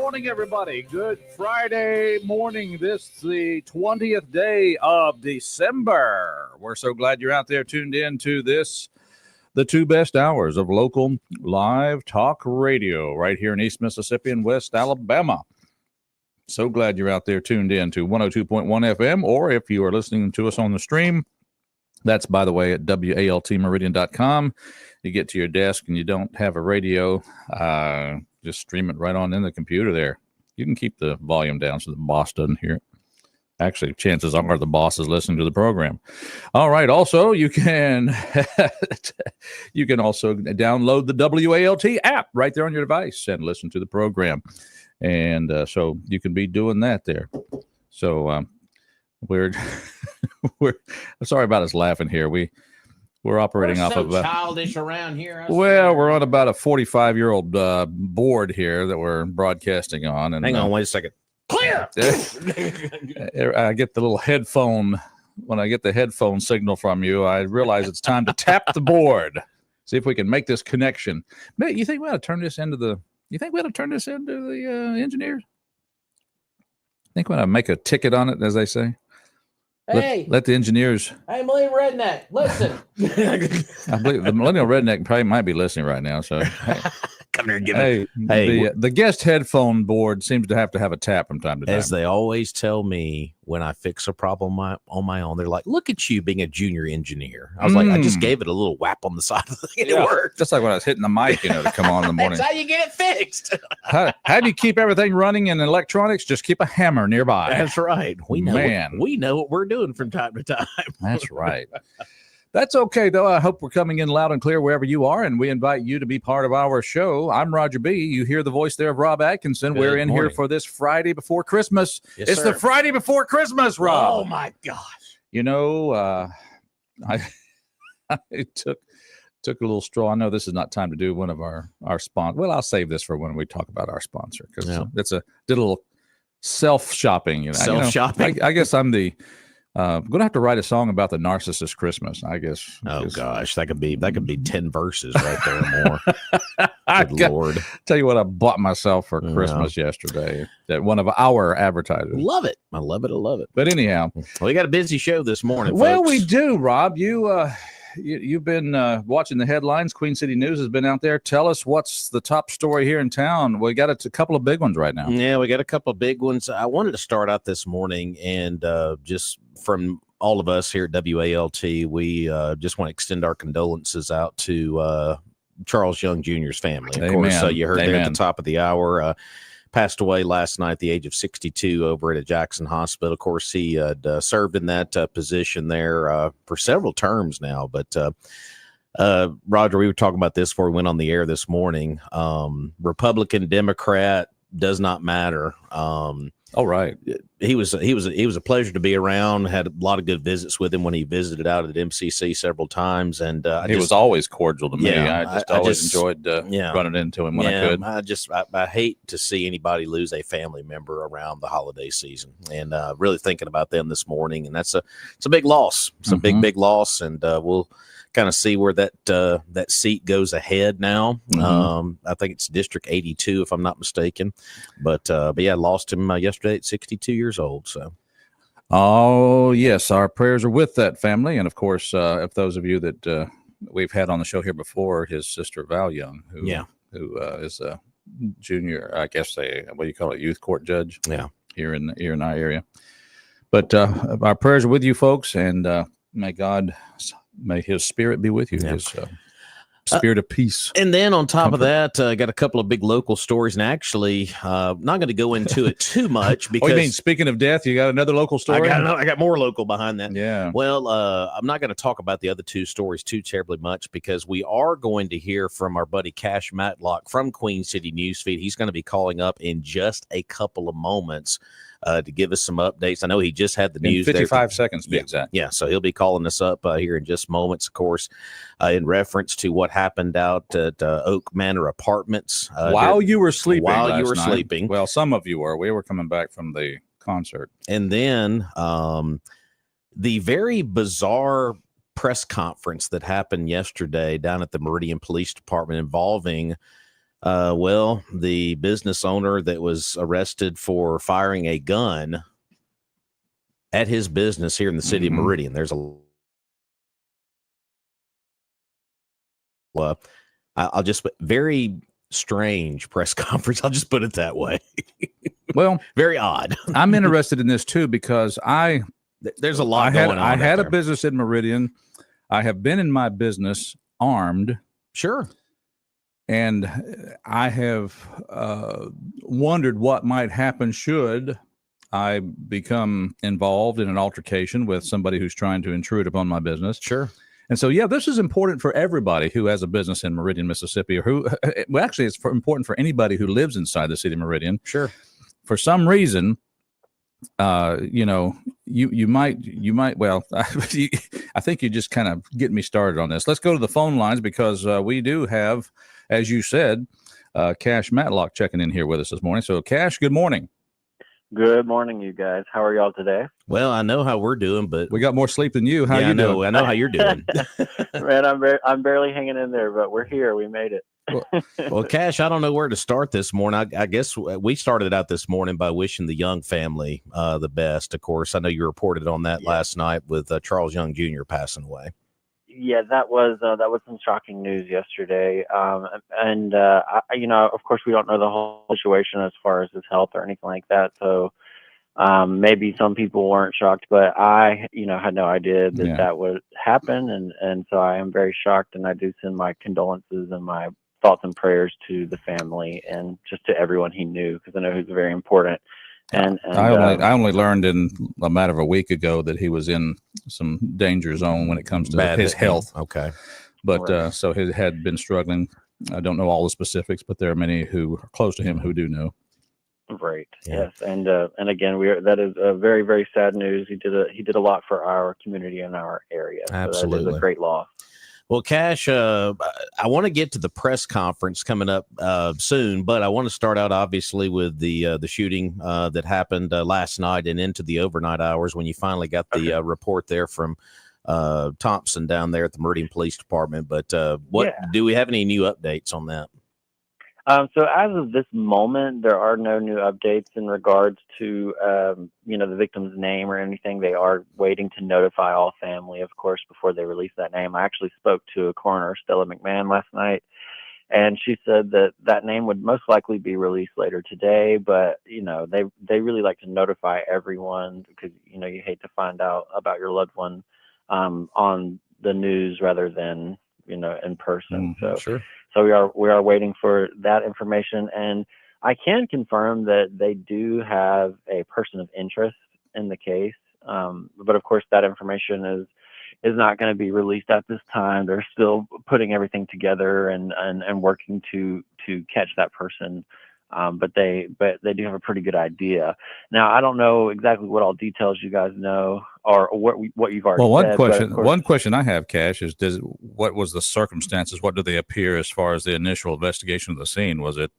Morning, everybody. Good Friday morning. This is the 20th day of December. We're so glad you're out there tuned in to this, the two best hours of local live talk radio right here in East Mississippi and West Alabama. So glad you're out there tuned in to 102.1 FM, or if you are listening to us on the stream, that's, by the way, at WALTmeridian.com. You get to your desk and you don't have a radio, just stream it right on in the computer there. You can keep the volume down so the boss doesn't hear it. Actually, chances are the boss is listening to the program. All right. Also, you can also download the WALT app right there on your device and listen to the program. And so you can be doing that there. So we're sorry about us laughing here. We're operating off of childish around here. Well, we're on about a 45-year-old board here that we're broadcasting on. And hang on, wait a second. Clear. I get the little headphone. When I get the headphone signal from you, I realize it's time to tap the board. See if we can make this connection. Man, you think we ought to turn this into the? You think we ought to turn this into the engineers? Think we ought to make a ticket on it, as they say. Hey, let the engineers. Hey, Millennial Redneck, listen. I believe the Millennial Redneck probably might be listening right now. So come here and give it. Hey, the guest headphone board seems to have a tap from time to time. As they always tell me when I fix a problem on my own, they're like, "Look at you being a junior engineer." I was like, I just gave it a little whap on the side of the thing. It worked. Just like when I was hitting the mic, to come on in the morning. That's how you get it fixed. how do you keep everything running in electronics? Just keep a hammer nearby. That's right. We know what we're doing from time to time. That's right. That's okay, though. I hope we're coming in loud and clear wherever you are, and we invite you to be part of our show. I'm Roger B. You hear the voice there of Rob Atkinson. We're in here for this Friday before Christmas. Yes, it's sir. The Friday before Christmas, Rob. Oh, my gosh. I took a little straw. I know this is not time to do one of our sponsors. Well, I'll save this for when we talk about our sponsor, because did a little self-shopping. Self-shopping. I guess I'm the... I'm gonna have to write a song about the narcissist Christmas, I guess. Oh gosh, that could be 10 verses right there or more. Good Lord. Tell you what I bought myself for Christmas yesterday. That one of our advertisers. Love it. I love it. But anyhow, we got a busy show this morning. Well, folks. we do, Rob. You've been watching the headlines. Queen City News has been out there. Tell us what's the top story here in town. We got a couple of big ones right now. Yeah, we got a couple of big ones. I wanted to start out this morning, and just from all of us here at WALT, we just want to extend our condolences out to Charles Young Jr.'s family. Of course, you heard there at the top of the hour. Passed away last night at the age of 62 over at a Jackson hospital. Of course, he had served in that position there for several terms now. But Roger, we were talking about this before we went on the air this morning. Republican, Democrat, does not matter. All right. He was a pleasure to be around. Had a lot of good visits with him when he visited out at MCC several times, and he was always cordial to me. Yeah, I always enjoyed running into him when I could. I hate to see anybody lose a family member around the holiday season, and really thinking about them this morning, and it's a big loss. It's a big loss, and we'll kind of see where that seat goes ahead now. I think it's District 82, if I'm not mistaken. But yeah, lost him yesterday at 62 years old. So, oh yes, our prayers are with that family, and of course, if those of you that we've had on the show here before, his sister Val Young, who is a junior, I guess youth court judge, here in our area. But our prayers are with you folks, and may his spirit be with you. His spirit of peace. And then on top of that, got a couple of big local stories, and actually not going to go into it too much because. Oh, you mean speaking of death, you got another local story? I got more local behind that. Yeah. Well, I'm not going to talk about the other two stories too terribly much because we are going to hear from our buddy Cash Matlock from Queen City Newsfeed. He's going to be calling up in just a couple of moments to give us some updates. I know he just had the news. 55 seconds, to be exact. Yeah, so he'll be calling us up here in just moments, of course, in reference to what happened out at Oak Manor Apartments. While you were sleeping. Sleeping. Well, some of you were. We were coming back from the concert. And then the very bizarre press conference that happened yesterday down at the Meridian Police Department involving Well, the business owner that was arrested for firing a gun at his business here in the city of Meridian. There's I'll just very strange press conference. I'll just put it that way. Well, very odd. I'm interested in this too because there's a lot going on. I had a business in Meridian. I have been in my business armed. Sure. And I have wondered what might happen should I become involved in an altercation with somebody who's trying to intrude upon my business. Sure. And so, yeah, this is important for everybody who has a business in Meridian, Mississippi, or who, well, actually, it's important for anybody who lives inside the city of Meridian. Sure. For some reason, you might, well, I think you just kind of get me started on this. Let's go to the phone lines because we do have, as you said, Cash Matlock checking in here with us this morning. So, Cash, good morning. Good morning, you guys. How are y'all today? Well, I know how we're doing, but we got more sleep than you. How you doing? I know how you're doing. Man, I'm barely hanging in there, but we're here. We made it. Well, Cash, I don't know where to start this morning. I guess we started out this morning by wishing the Young family the best. Of course, I know you reported on that last night with Charles Young Jr. passing away. Yeah, that was some shocking news yesterday. And of course, we don't know the whole situation as far as his health or anything like that. So maybe some people weren't shocked, but I, had no idea that that would happen. And so I am very shocked, and I do send my condolences and my thoughts and prayers to the family and just to everyone he knew, because I know he's very important. And I only learned in a matter of a week ago that he was in some danger zone when it comes to his health. Okay. But so he had been struggling. I don't know all the specifics, but there are many who are close to him who do know. Right. Yeah. Yes. And again, that is a very, very sad news. He did a lot for our community and our area. Absolutely. So that is a great loss. Well, Cash, I want to get to the press conference coming up soon, but I want to start out obviously with the shooting that happened last night and into the overnight hours when you finally got the report there from Thompson down there at the Meridian Police Department. But do we have any new updates on that? So as of this moment, there are no new updates in regards to, the victim's name or anything. They are waiting to notify all family, of course, before they release that name. I actually spoke to a coroner, Stella McMahon, last night, and she said that name would most likely be released later today. But, they really like to notify everyone because, you hate to find out about your loved one on the news rather than, in person. So sure. So we are waiting for that information, and I can confirm that they do have a person of interest in the case. But of course, that information is not going to be released at this time. They're still putting everything together and working to catch that person. But they do have a pretty good idea. Now, I don't know exactly what all details you guys know or what you've already said. One question I have, Cash, is what was the circumstances? What do they appear as far as the initial investigation of the scene? Was it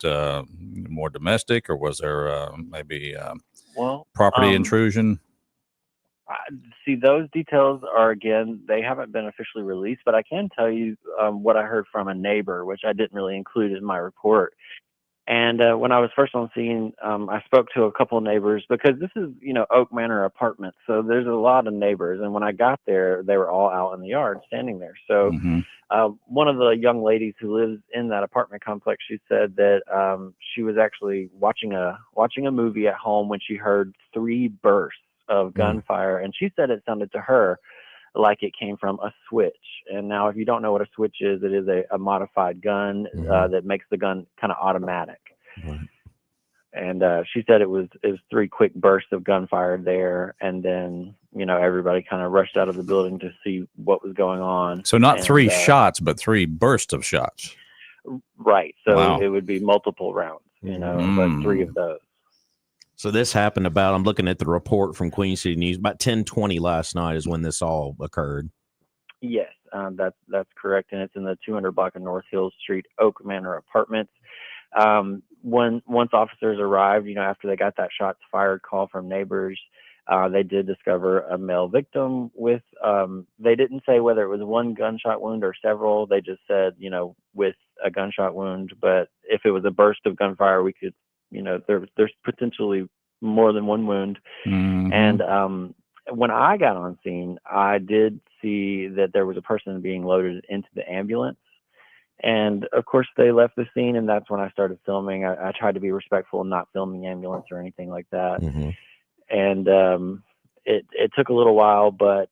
more domestic, or was there maybe property intrusion? See, those details they haven't been officially released, but I can tell you what I heard from a neighbor, which I didn't really include in my report. And when I was first on scene, I spoke to a couple of neighbors because this is, Oak Manor Apartments. So there's a lot of neighbors. And when I got there, they were all out in the yard standing there. So one of the young ladies who lives in that apartment complex, she said that she was actually watching a movie at home when she heard 3 bursts of gunfire. And she said it sounded to her like it came from a switch. And now, if you don't know what a switch is, it is a modified gun that makes the gun kind of automatic. Right. And she said it was 3 quick bursts of gunfire there, and then everybody kind of rushed out of the building to see what was going on. So not 3 shots, but 3 bursts of shots. Right. So it would be multiple rounds, but 3 of those. So this happened I'm looking at the report from Queen City News, about 10:20 last night is when this all occurred. Yes, that's correct. And it's in the 200 block of North Hill Street, Oak Manor Apartments. Once officers arrived, after they got that shots fired call from neighbors, They did discover a male victim with, they didn't say whether it was one gunshot wound or several. They just said, with a gunshot wound. But if it was a burst of gunfire, we could, there's potentially more than one wound. Mm-hmm. And when I got on scene, I did see that there was a person being loaded into the ambulance. And of course, they left the scene, and that's when I started filming. I tried to be respectful and not film the ambulance or anything like that. Mm-hmm. And it took a little while, but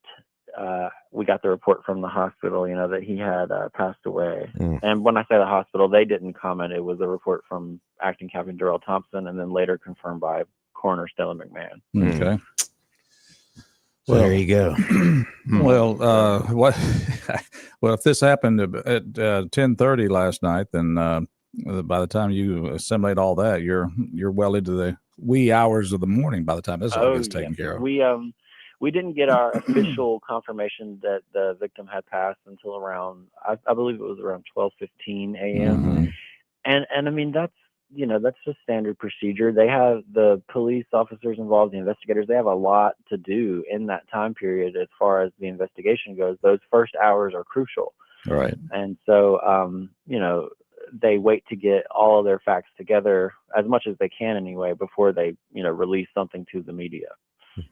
we got the report from the hospital, that he had passed away. Mm. And when I say the hospital, they didn't comment. It was a report from Acting Captain Darrell Thompson, and then later confirmed by Coroner Stella McMahon. Okay. So there you go. Well, what? Well, if this happened at 10:30 last night, then by the time you assimilate all that, you're well into the wee hours of the morning. By the time this all gets taken care of, we didn't get our official confirmation that the victim had passed until around, I believe it was around 12:15 a.m. Mm-hmm. And I mean, that's just standard procedure. They have the police officers involved, the investigators, they have a lot to do in that time period as far as the investigation goes. Those first hours are crucial. Right. And so, they wait to get all of their facts together as much as they can anyway, before they, release something to the media.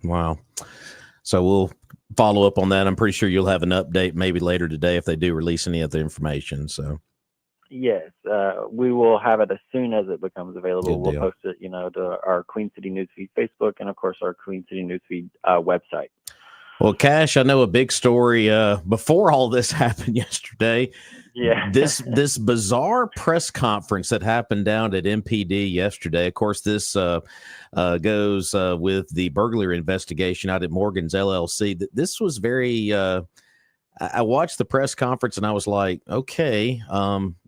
Wow. So we'll follow up on that. I'm pretty sure you'll have an update maybe later today if they do release any of the information. So yes, we will have it as soon as it becomes available. Good deal. We'll post it, to our Queen City Newsfeed Facebook, and of course our Queen City Newsfeed website. Well, Cash, I know a big story before all this happened yesterday. Yeah. This bizarre press conference that happened down at MPD yesterday. Of course, this goes with the burglary investigation out at Morgan's LLC. This was very. I watched the press conference and I was like, okay,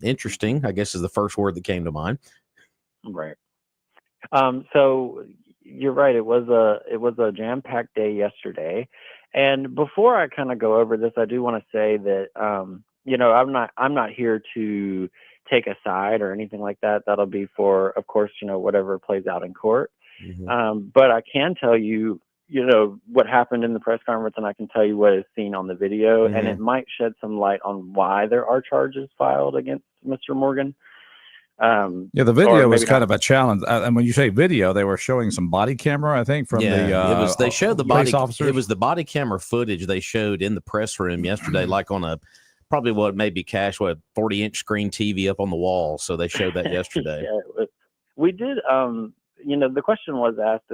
interesting, I guess is the first word that came to mind. Right. So you're right. It was a jam-packed day yesterday. And before I kind of go over this, I do want to say that, I'm not here to take a side or anything like that. That'll be for, of course, whatever plays out in court. Mm-hmm. But I can tell you, what happened in the press conference, and I can tell you what is seen on the video, Mm-hmm. and it might shed some light on why there are charges filed against Mr. Morgan. The video was kind of a challenge. And when you say video, they were showing some body camera, I think, from they showed the police body officers. It was the body camera footage they showed in the press room yesterday, like on a probably what maybe 40-inch screen TV up on the wall. So they showed that yesterday. Yeah, we did. The question was asked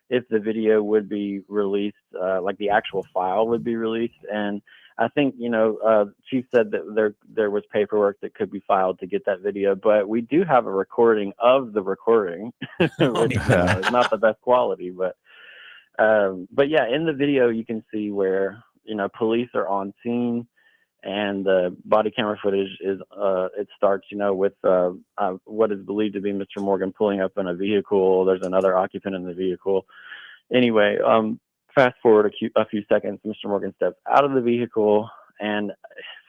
if the video would be released, like the actual file would be released, and I think, Chief said that there was paperwork that could be filed to get that video, but we do have a recording of the recording, which is not the best quality, but yeah, in the video you can see where, police are on scene, and the body camera footage is, it starts, with what is believed to be Mr. Morgan pulling up in a vehicle. There's another occupant in the vehicle. Anyway, fast forward a few seconds, Mr. Morgan steps out of the vehicle, and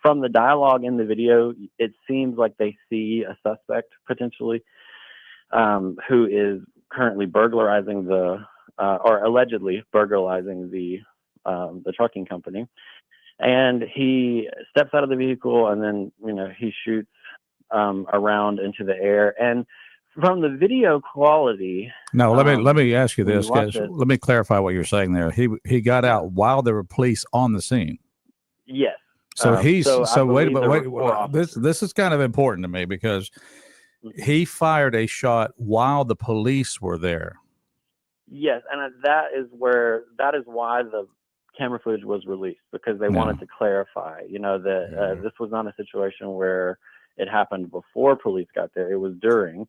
from the dialogue in the video, it seems like they see a suspect potentially, who is currently burglarizing or allegedly burglarizing the trucking company. And he steps out of the vehicle, and then, he shoots around into the air. And from the video quality. No, let me ask you this, guys. Let me clarify what you're saying there. He got out while there were police on the scene. Yes. So wait. This is kind of important to me because he fired a shot while the police were there. Yes, and that is why the camera footage was released, because they wanted to clarify, that this was not a situation where it happened before police got there. It was during.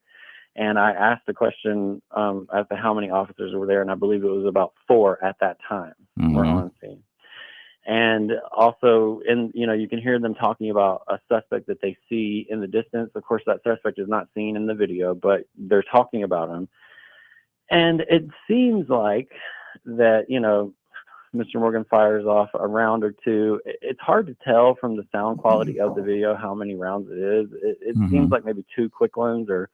And I asked the question as to how many officers were there, and I believe it was about 4 at that time were on scene. And also, you can hear them talking about a suspect that they see in the distance. Of course, that suspect is not seen in the video, but they're talking about him. And it seems like that, Mr. Morgan fires off a round or two. It's hard to tell from the sound quality of the video how many rounds it is. It seems like maybe 2 quick ones or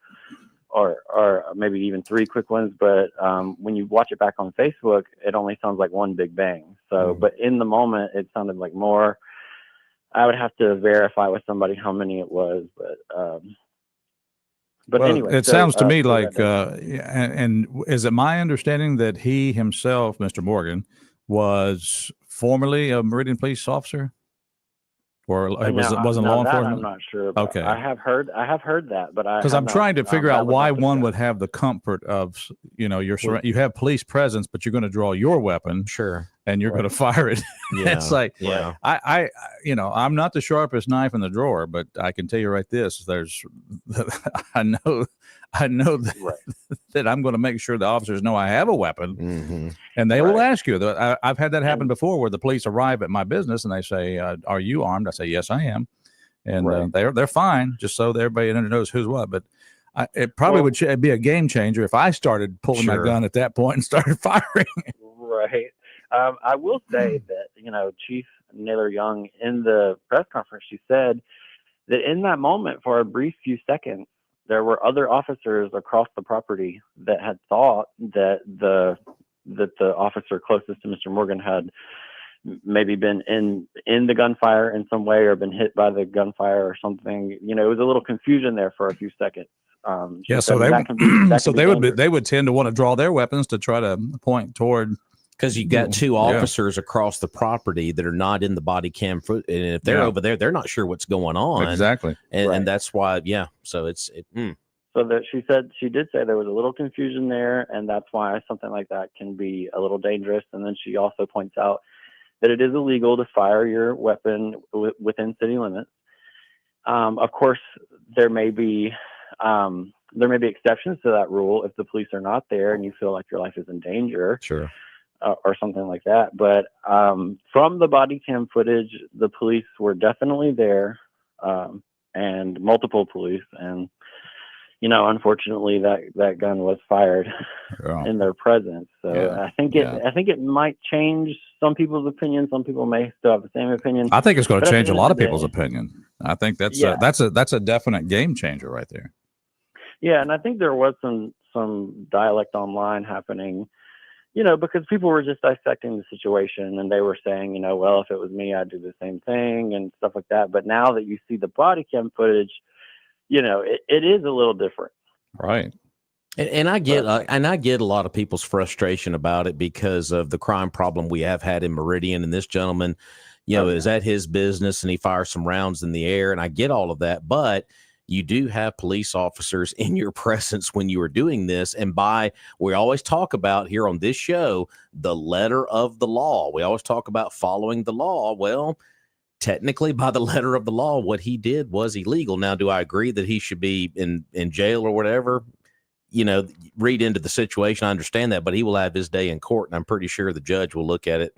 or maybe even 3 quick ones. But when you watch it back on Facebook, it only sounds like one big bang. So, but in the moment, it sounded like more. I would have to verify with somebody how many it was, but well, anyway, it sounds to me like, and is it my understanding that he himself, Mr. Morgan, was formerly a Meridian police officer, or it wasn't law enforcement? I'm not sure about. Okay, I have heard that, but because I'm trying to figure out why one would have the comfort of, you have police presence, but you're going to draw your weapon, sure, and you're going to fire it. It's like, I'm not the sharpest knife in the drawer, but I can tell you I know that I'm going to make sure the officers know I have a weapon, and they will ask you. I've had that happen before, where the police arrive at my business and they say, "Are you armed?" I say, "Yes, I am," and they're fine, just so everybody knows who's what. But it probably would be a game changer if I started pulling my gun at that point and started firing. Right. I will say that, Chief Naylor Young, in the press conference, she said that in that moment, for a brief few seconds, there were other officers across the property that had thought that the officer closest to Mr. Morgan had maybe been in the gunfire in some way, or been hit by the gunfire or something. It was a little confusion there for a few seconds. So they would tend to want to draw their weapons to try to point toward. Because you got 2 officers across the property that are not in the body cam foot, and if they're over there, they're not sure what's going on. Exactly, and that's why, So So that she did say there was a little confusion there, and that's why something like that can be a little dangerous. And then she also points out that it is illegal to fire your weapon within city limits. Of course, there may be exceptions to that rule if the police are not there and you feel like your life is in danger. Sure. Or something like that. But from the body cam footage, the police were definitely there, and multiple police. And, unfortunately, that gun was fired in their presence. So I think it might change some people's opinion. Some people may still have the same opinion. I think it's going to change a lot of people's opinion. I think that's a definite game changer right there. Yeah, and I think there was some dialect online happening. Because people were just dissecting the situation, and they were saying, well, if it was me, I'd do the same thing and stuff like that. But now that you see the body cam footage, it is a little different. Right. And I get a lot of people's frustration about it because of the crime problem we have had in Meridian. And this gentleman, is at his business and he fires some rounds in the air. And I get all of that, but you do have police officers in your presence when you are doing this. And we always talk about here on this show, the letter of the law. We always talk about following the law. Well, technically, by the letter of the law, what he did was illegal. Now, do I agree that he should be in jail or whatever? Read into the situation. I understand that, but he will have his day in court. And I'm pretty sure the judge will look at it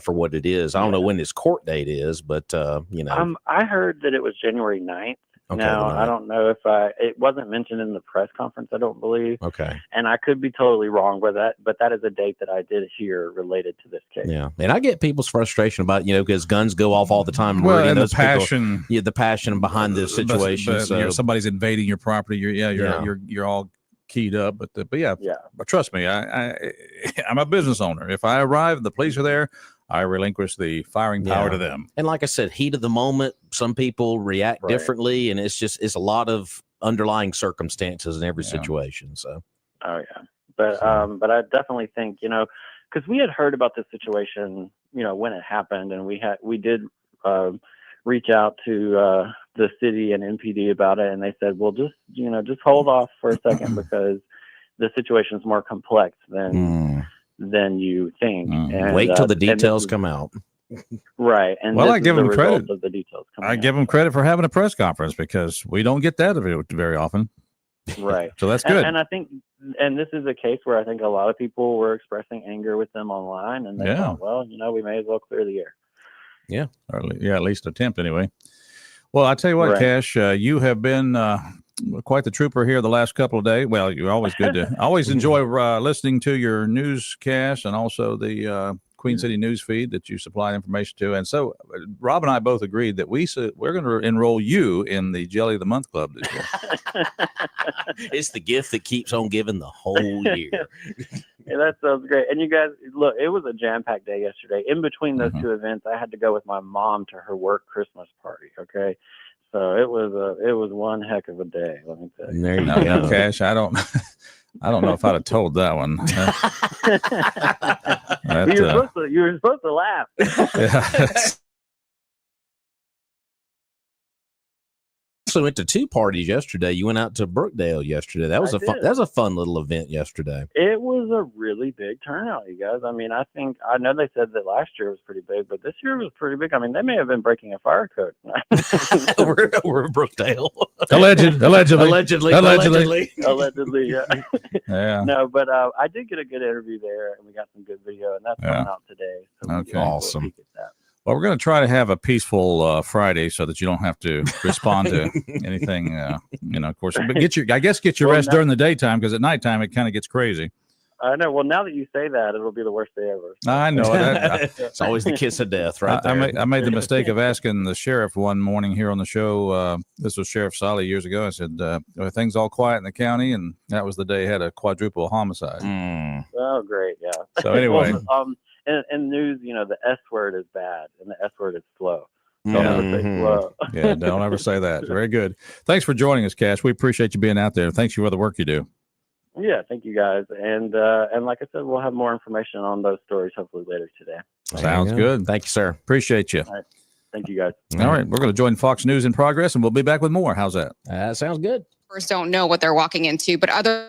for what it is. I don't know when his court date is, but, I heard that it was January 9th. Okay, now, I don't know if it wasn't mentioned in the press conference, I don't believe. Okay. And I could be totally wrong with that, but that is a date that I did hear related to this case. Yeah. And I get people's frustration about, because guns go off all the time. Well, and the passion. The passion behind the situation. But somebody's invading your property. You're all keyed up. But trust me, I'm a business owner. If I arrive, the police are there, I relinquish the firing power to them. And like I said, heat of the moment, some people react differently, and it's a lot of underlying circumstances in every situation. So, but I definitely think, because we had heard about this situation, when it happened, and we did reach out to the city and MPD about it, and they said, well, just hold off for a second because the situation is more complex than you think. And wait till the details come out. Right. And I give them credit. The details I give them credit for having a press conference because we don't get that very often. Right. So that's good. And I think, and this is a case where I think a lot of people were expressing anger with them online, and they thought, well, we may as well clear the air. Yeah. Or, at least attempt anyway. Well, I tell you what, Cash, you have been quite the trooper here the last couple of days. Well, you're always good to always enjoy listening to your newscast and also the Queen City news feed that you supplied information to. And so Rob and I both agreed that we're going to enroll you in the Jelly of the Month Club this year. It's the gift that keeps on giving the whole year. Yeah, that sounds great. And you guys, look, it was a jam-packed day yesterday. In between those two events, I had to go with my mom to her work Christmas party. Okay, so it was one heck of a day. Let me tell you. There you Now, go. Cash, I don't know if I'd have told that one. You were supposed to laugh. Yeah. Also went to 2 parties yesterday. You went out to Brookdale yesterday. That was a fun little event yesterday. It was a really big turnout, you guys. I mean, I know they said that last year was pretty big, but this year was pretty big. I mean, they may have been breaking a fire code. we're in Brookdale. Allegedly. Yeah. Yeah. No, but I did get a good interview there, and we got some good video, and that's coming out today. So Okay. Awesome. Well, we're going to try to have a peaceful Friday so that you don't have to respond to anything. Of course, but get your rest during the daytime, because at nighttime it kind of gets crazy. I know. Well, now that you say that, it'll be the worst day ever. I know. It's always the kiss of death, right there. I made the mistake of asking the sheriff one morning here on the show. This was Sheriff Solly years ago. I said, "Are things all quiet in the county?" And that was the day he had a quadruple homicide. Oh, great! Yeah. So anyway, in news, the S word is bad and the S word is slow. Don't ever say slow. Yeah, don't ever say that. Very good. Thanks for joining us, Cash. We appreciate you being out there. Thanks for the work you do. Yeah, thank you guys. And like I said, we'll have more information on those stories hopefully later today. Sounds good. Thank you, sir. Appreciate you. All right. Thank you, guys. All right. We're going to join Fox News in Progress, and we'll be back with more. How's that? That sounds good. First, don't know what they're walking into, but other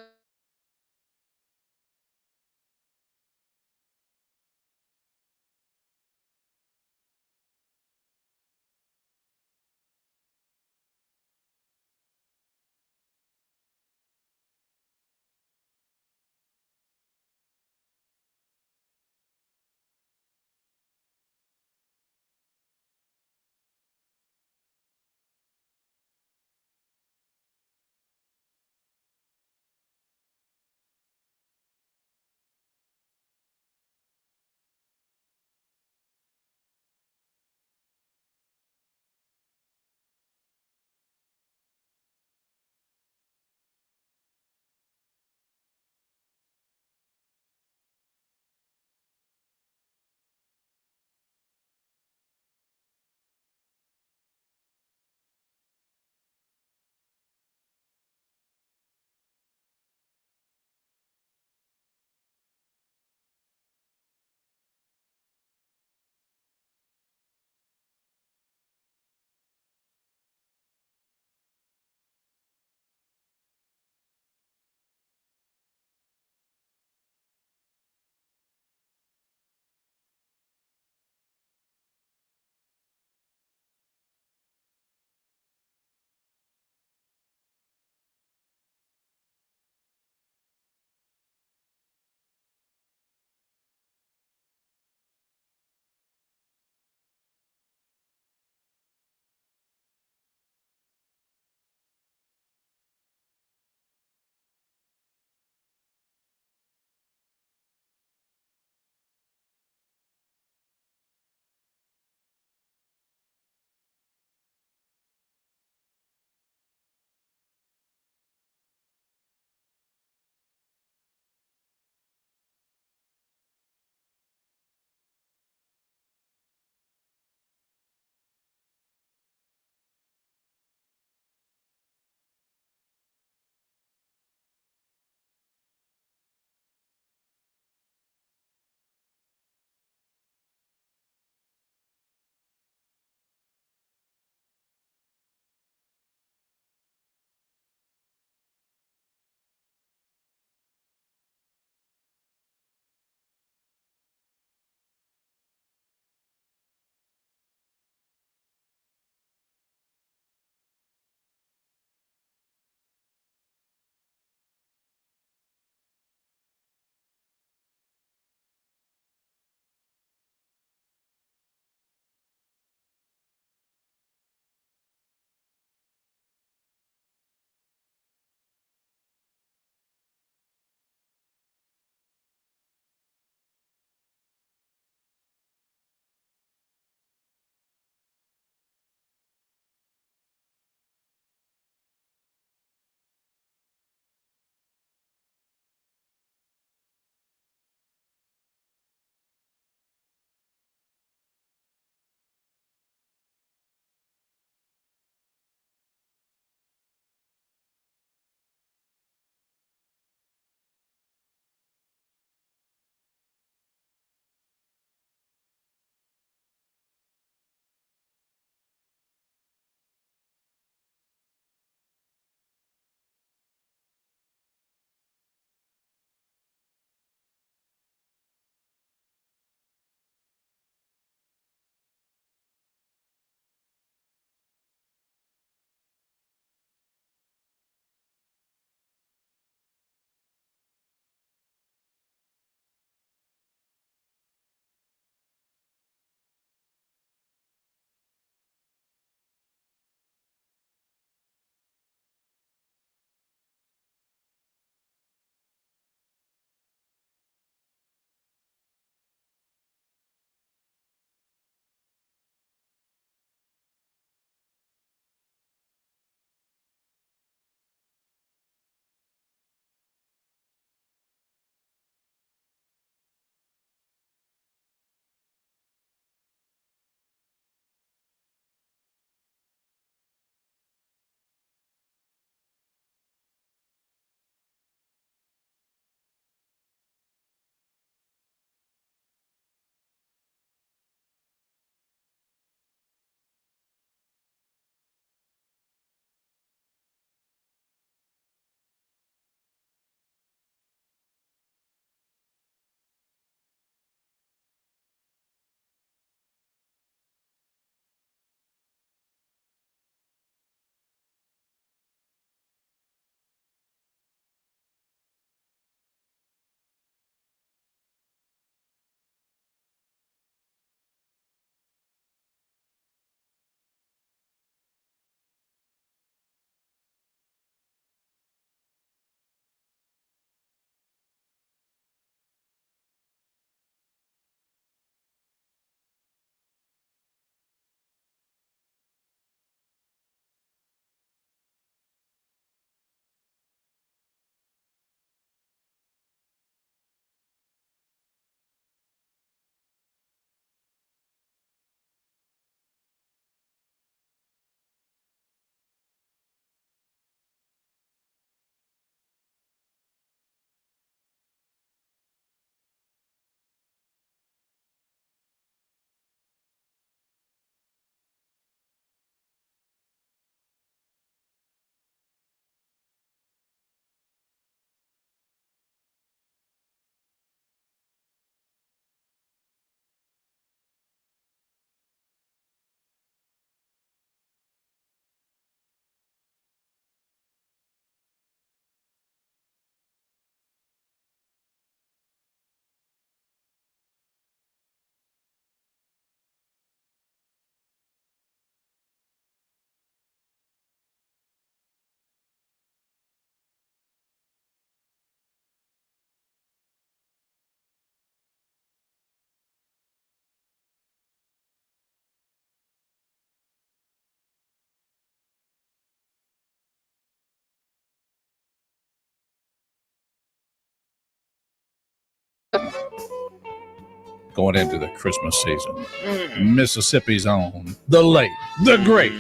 going into the Christmas season. Mississippi's own, the late, the great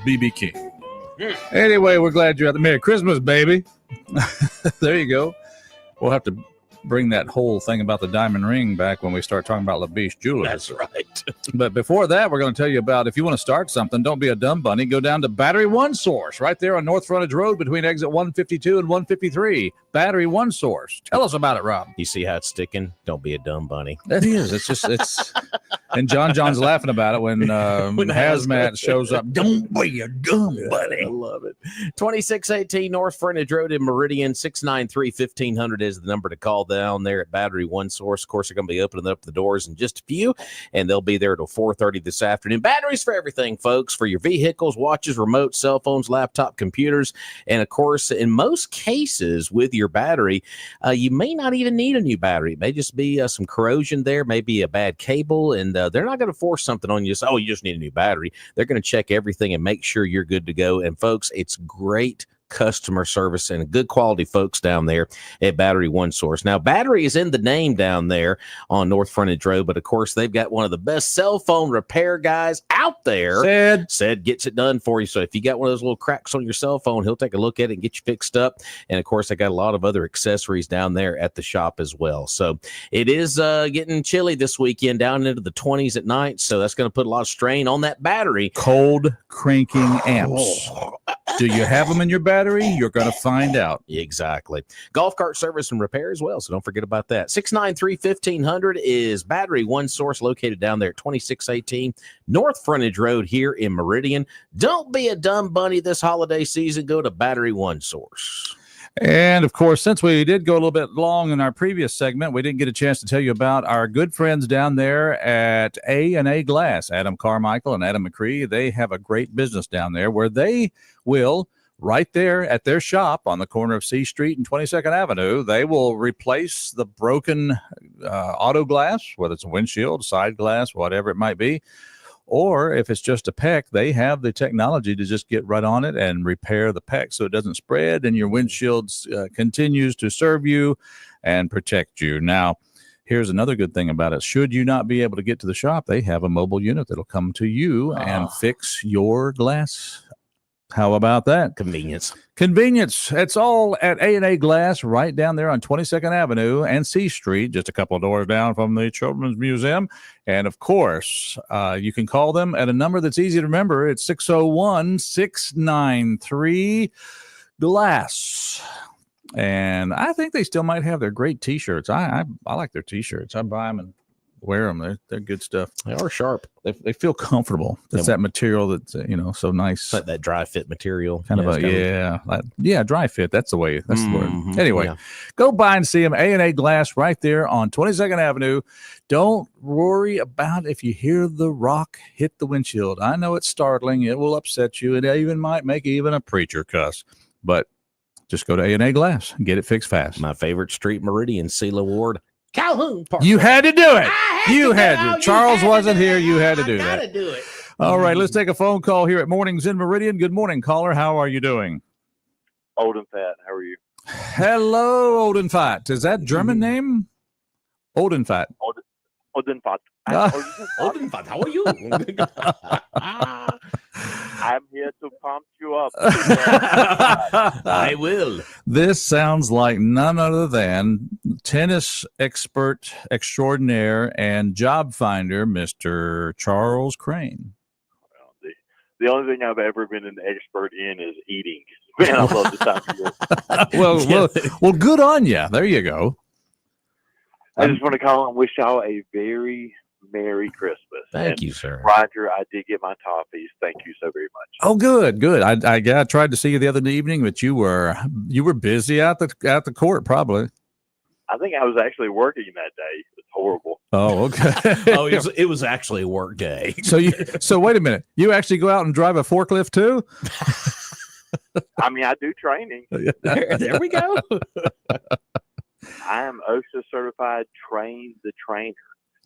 B.B. King. Anyway, we're glad you're out there. Merry Christmas, baby. There you go. We'll have to bring that whole thing about the diamond ring back when we start talking about LaBiche Jewelers. That's right. But before that, we're going to tell you about, if you want to start something, don't be a dumb bunny. Go down to Battery One Source right there on North Frontage Road between exit 152 and 153. Battery One Source. Tell us about it, Rob. You see how it's sticking? Don't be a dumb bunny. That is. It's. And John's laughing about it when Hazmat shows up. Don't be a dumb bunny. I love it. 2618 North Frontage Road in Meridian. 693-1500 is the number to call down there at Battery One Source. Of course, they're going to be opening up the doors in just a few, and they'll be there till 4:30 this afternoon. Batteries for everything, folks, for your vehicles, watches, remote, cell phones, laptop, computers, and of course, in most cases with your battery, you may not even need a new battery. It may just be some corrosion there, maybe a bad cable, and they're not going to force something on you. So, you just need a new battery. They're going to check everything and make sure you're good to go. And folks, it's great customer service and good quality folks down there at Battery One Source. Now, battery is in the name down there on North Frontage Road, but of course, they've got one of the best cell phone repair guys out there. Said gets it done for you. So if you got one of those little cracks on your cell phone, he'll take a look at it and get you fixed up. And of course, they got a lot of other accessories down there at the shop as well. So it is getting chilly this weekend, down into the 20s at night. So that's going to put a lot of strain on that battery. Cold cranking amps. Do you have them in your battery? You're going to find out. Exactly. Golf cart service and repair as well, so don't forget about that. 693-1500 is Battery One Source, located down there at 2618 North Frontage Road here in Meridian. Don't be a dumb bunny this holiday season. Go to Battery One Source. And of course, since we did go a little bit long in our previous segment, we didn't get a chance to tell you about our good friends down there at A&A Glass. Adam Carmichael and Adam McCree, they have a great business down there where they will, right there at their shop on the corner of C Street and 22nd Avenue, they will replace the broken auto glass, whether it's a windshield, side glass, whatever it might be. Or if it's just a peck, they have the technology to just get right on it and repair the peck so it doesn't spread and your windshield continues to serve you and protect you. Now, here's another good thing about it. Should you not be able to get to the shop, they have a mobile unit that'll come to you and fix your glass. How about that? Convenience. It's all at A&A Glass right down there on 22nd Avenue and C Street, just a couple of doors down from the Children's Museum. And, of course, you can call them at a number that's easy to remember. It's 601-693-GLASS. And I think they still might have their great T-shirts. I like their T-shirts. I buy them and wear them. They're good stuff. They are sharp. They feel comfortable. It's that material that's so nice. Like that dry fit material. Dry fit. That's the way. That's the word. Anyway, go by and see them. A&A Glass right there on 22nd Avenue. Don't worry about if you hear the rock hit the windshield. I know it's startling. It will upset you. It even might make even a preacher cuss. But just go to A&A Glass and get it fixed fast. My favorite street, Meridian, Sela Ward. Calhoun Park. You had to do it. You had to. Charles wasn't here. You had to do that. I gotta do it. All right, let's take a phone call here at Mornings in Meridian. Good morning, caller. How are you doing? Old and fat. How are you? Hello, Old and Fat. Is that German name? Old and Fat. Old and fat. Old and fat. How are you? I'm here to pump you up. I will. This sounds like none other than tennis expert extraordinaire and job finder, Mr. Charles Crane. Well, the only thing I've ever been an expert in is eating. Man, I love the time of year. well, good on you. There you go. I just want to call and wish y'all a very Merry Christmas. Thank you, sir. Roger, I did get my toffees. Thank you so very much. Oh, good. I tried to see you the other evening, but you were busy at the court, probably. I think I was actually working that day. It's horrible. Oh, okay. It was actually a work day. So wait a minute. You actually go out and drive a forklift too? I mean, I do training. There we go. I am OSHA certified, trained the trainer.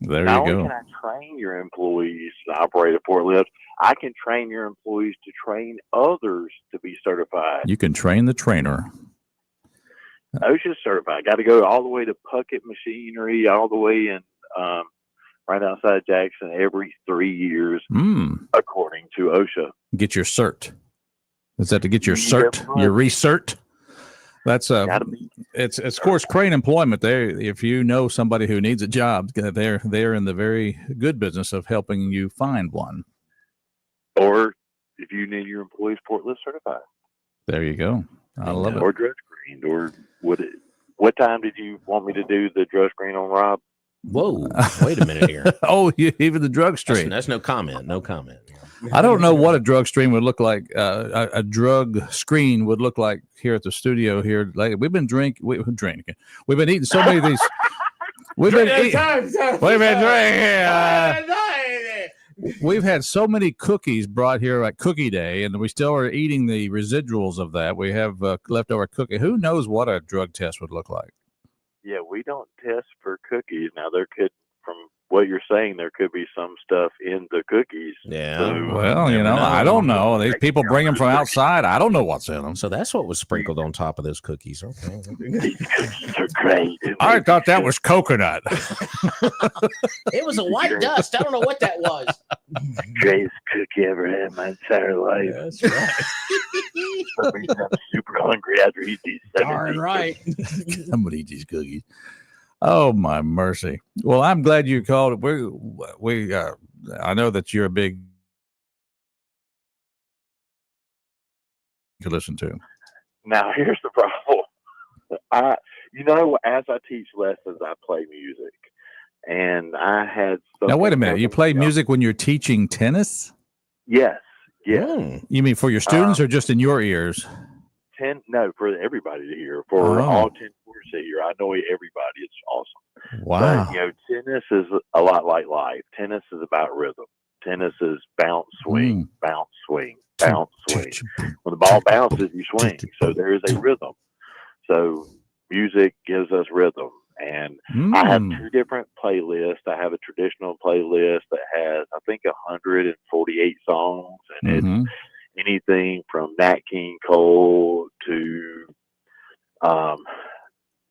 There Not you only go. can I train your employees to operate a forklift, I can train your employees to train others to be certified. You can train the trainer. OSHA certified. Got to go all the way to Puckett Machinery, all the way in right outside Jackson every 3 years, according to OSHA. Get your cert. Is that to get your You cert, definitely- your recert? That's Gotta be. it's of course crane employment. There, if you know somebody who needs a job, they're in the very good business of helping you find one. Or if you need your employees forklift certified. There you go. I love it. Or drug screened. Or what time did you want me to do the drug screen on Rob? Whoa, wait a minute here. Oh, even the drug stream. That's no comment. No comment. I don't know what a drug stream would look like. A drug screen would look like here at the studio here. Like we've been drinking. We've been eating so many of these. We've been drinking. We've had so many cookies brought here at Cookie Day, and we still are eating the residuals of that. We have leftover cookie. Who knows what a drug test would look like? Yeah, we don't test for cookies. Now, there could, from what you're saying, there could be some stuff in the cookies. Yeah. So, Well, you know, I don't know. These people bring them from outside. I don't know what's in them. So that's what was sprinkled on top of those cookies. Okay. these cookies are great. I thought that was coconut. It was a white dust. I don't know what that was. Greatest cookie I ever had in my entire life. That's right. For some reason, I'm super hungry after eating these. Darn right. I'm gonna eat these cookies. Oh my mercy! Well, I'm glad you called. I know that you're a big to listen to. Now, here's the problem. As I teach lessons, I play music, and I had. Now, wait a minute. You play music when you're teaching tennis? Yes. Yes. You mean for your students or just in your ears? For everybody to hear. For all 10 courses to hear. I know everybody. It's awesome. Wow. But, tennis is a lot like life. Tennis is about rhythm. Tennis is bounce, swing, bounce, swing, bounce, swing. When the ball bounces, you swing. So there is a rhythm. So music gives us rhythm. And I have 2 different playlists. I have a traditional playlist that has, I think, 148 songs. And it's anything from Nat King Cole to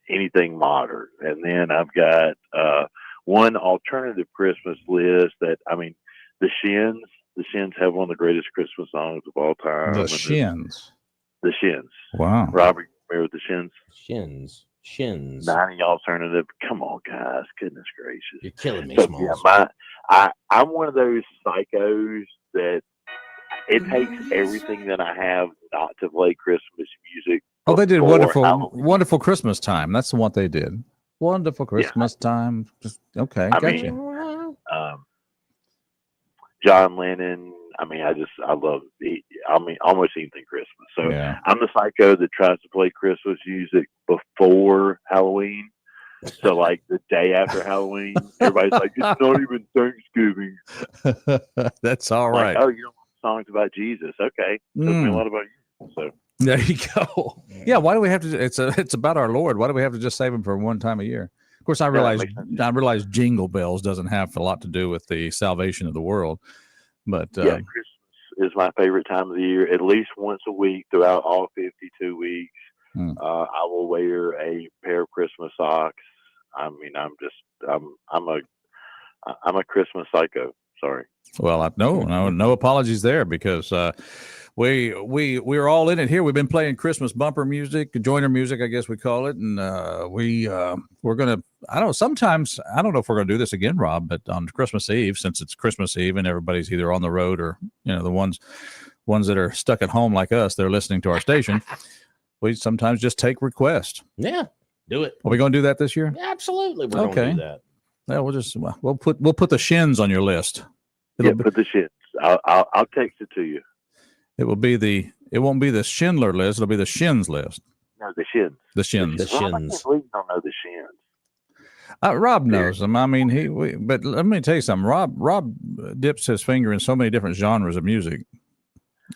anything modern. And then I've got one alternative Christmas list that, the Shins. The Shins have one of the greatest Christmas songs of all time. The Shins. The Shins. Wow. Robert, remember the Shins? Shins. 90 alternative. Come on, guys. Goodness gracious. You're killing me, So, Smalls. I'm one of those psychos that it takes everything that I have not to play Christmas music. Oh, they did before Halloween. wonderful Christmas time. That's what they did. Wonderful Christmas time. Just okay. Gotcha. John Lennon. I love almost anything Christmas. So I'm the psycho that tries to play Christmas music before Halloween. So like the day after Halloween, everybody's like, it's not even Thanksgiving. That's all right. Like, oh, you don't want songs about Jesus. Okay. Tell me a lot about you. So there you go. Yeah. Why do we have to? It's about our Lord. Why do we have to just save him for one time a year? Of course, I realize Jingle Bells doesn't have a lot to do with the salvation of the world, but Christmas is my favorite time of the year. At least once a week throughout all 52 weeks, I will wear a pair of Christmas socks. I'm a Christmas psycho. Sorry. Well, no apologies there because we're all in it here. We've been playing Christmas bumper music, joiner music, I guess we call it, and we're gonna. Sometimes I don't know if we're gonna do this again, Rob, but on Christmas Eve, since it's Christmas Eve and everybody's either on the road or the ones that are stuck at home like us, they're listening to our station. We sometimes just take requests. Yeah, do it. Are we going to do that this year? Yeah, absolutely, we're going to do that. Yeah, we'll put the Shins on your list. Put the Shins. I'll text it to you. It won't be the Schindler list. It'll be the Shins list. No, the Shins. The Shins. The Shins. I can't believe you don't know the Shins. Rob knows them. But let me tell you something. Rob dips his finger in so many different genres of music.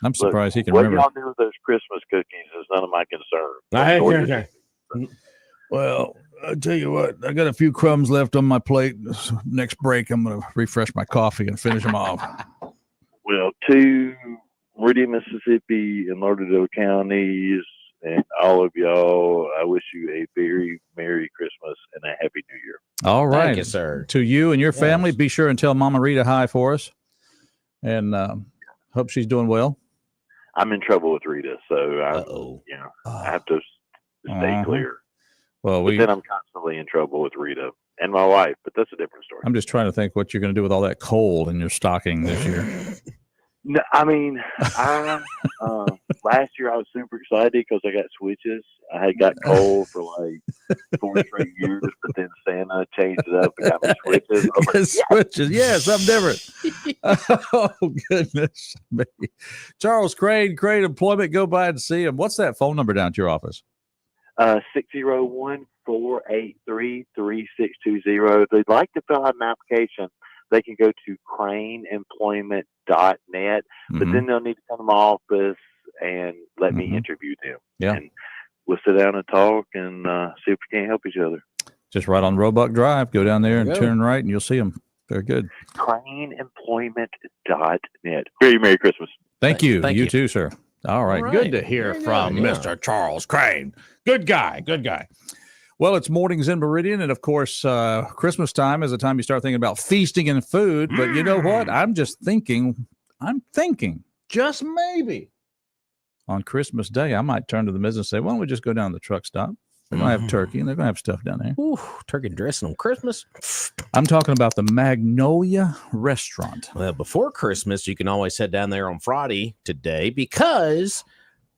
I'm surprised he can remember. What y'all do with those Christmas cookies is none of my concern. Well, I'll tell you what. I got a few crumbs left on my plate. Next break, I'm going to refresh my coffee and finish them off. Well, to Meridian, Mississippi, and Lauderdale counties, and all of y'all, I wish you a very Merry Christmas and a Happy New Year. All right. Thank you, sir. To you and your Yes. family, be sure and tell Mama Rita hi for us. And hope she's doing well. I'm in trouble with Rita, so Uh-oh. I have to stay clear. Well, But then I'm constantly in trouble with Rita and my wife, but that's a different story. I'm just trying to think what you're going to do with all that coal in your stocking this year. No, I mean, last year I was super excited because I got switches. I had got coal for like 4 straight years, but then Santa changed it up and got me switches. I was like, yes! Switches, yeah, something different. Oh goodness me. Charles Crane Employment. Go by and see him. What's that phone number down at your office? 601-483-3620. If they'd like to fill out an application, they can go to craneemployment.net, but then they'll need to come to my office and let me interview them. Yeah. And we'll sit down and talk and see if we can't help each other. Just right on Roebuck Drive. Go down there and turn right, and you'll see them. Very good. craneemployment.net. Very Merry Christmas. Thank you. Thank you you too, sir. All right. Good to hear from Mr. Charles Crane. Good guy. Good guy. Well, it's Mornings in Meridian, and of course, Christmas time is the time you start thinking about feasting and food. But you know what? I'm thinking, just maybe on Christmas Day, I might turn to the business and say, why don't we just go down to the truck stop? They're going to have turkey, and they're going to have stuff down there. Ooh, turkey dressing on Christmas. I'm talking about the Magnolia Restaurant. Well, before Christmas, you can always head down there on Friday today because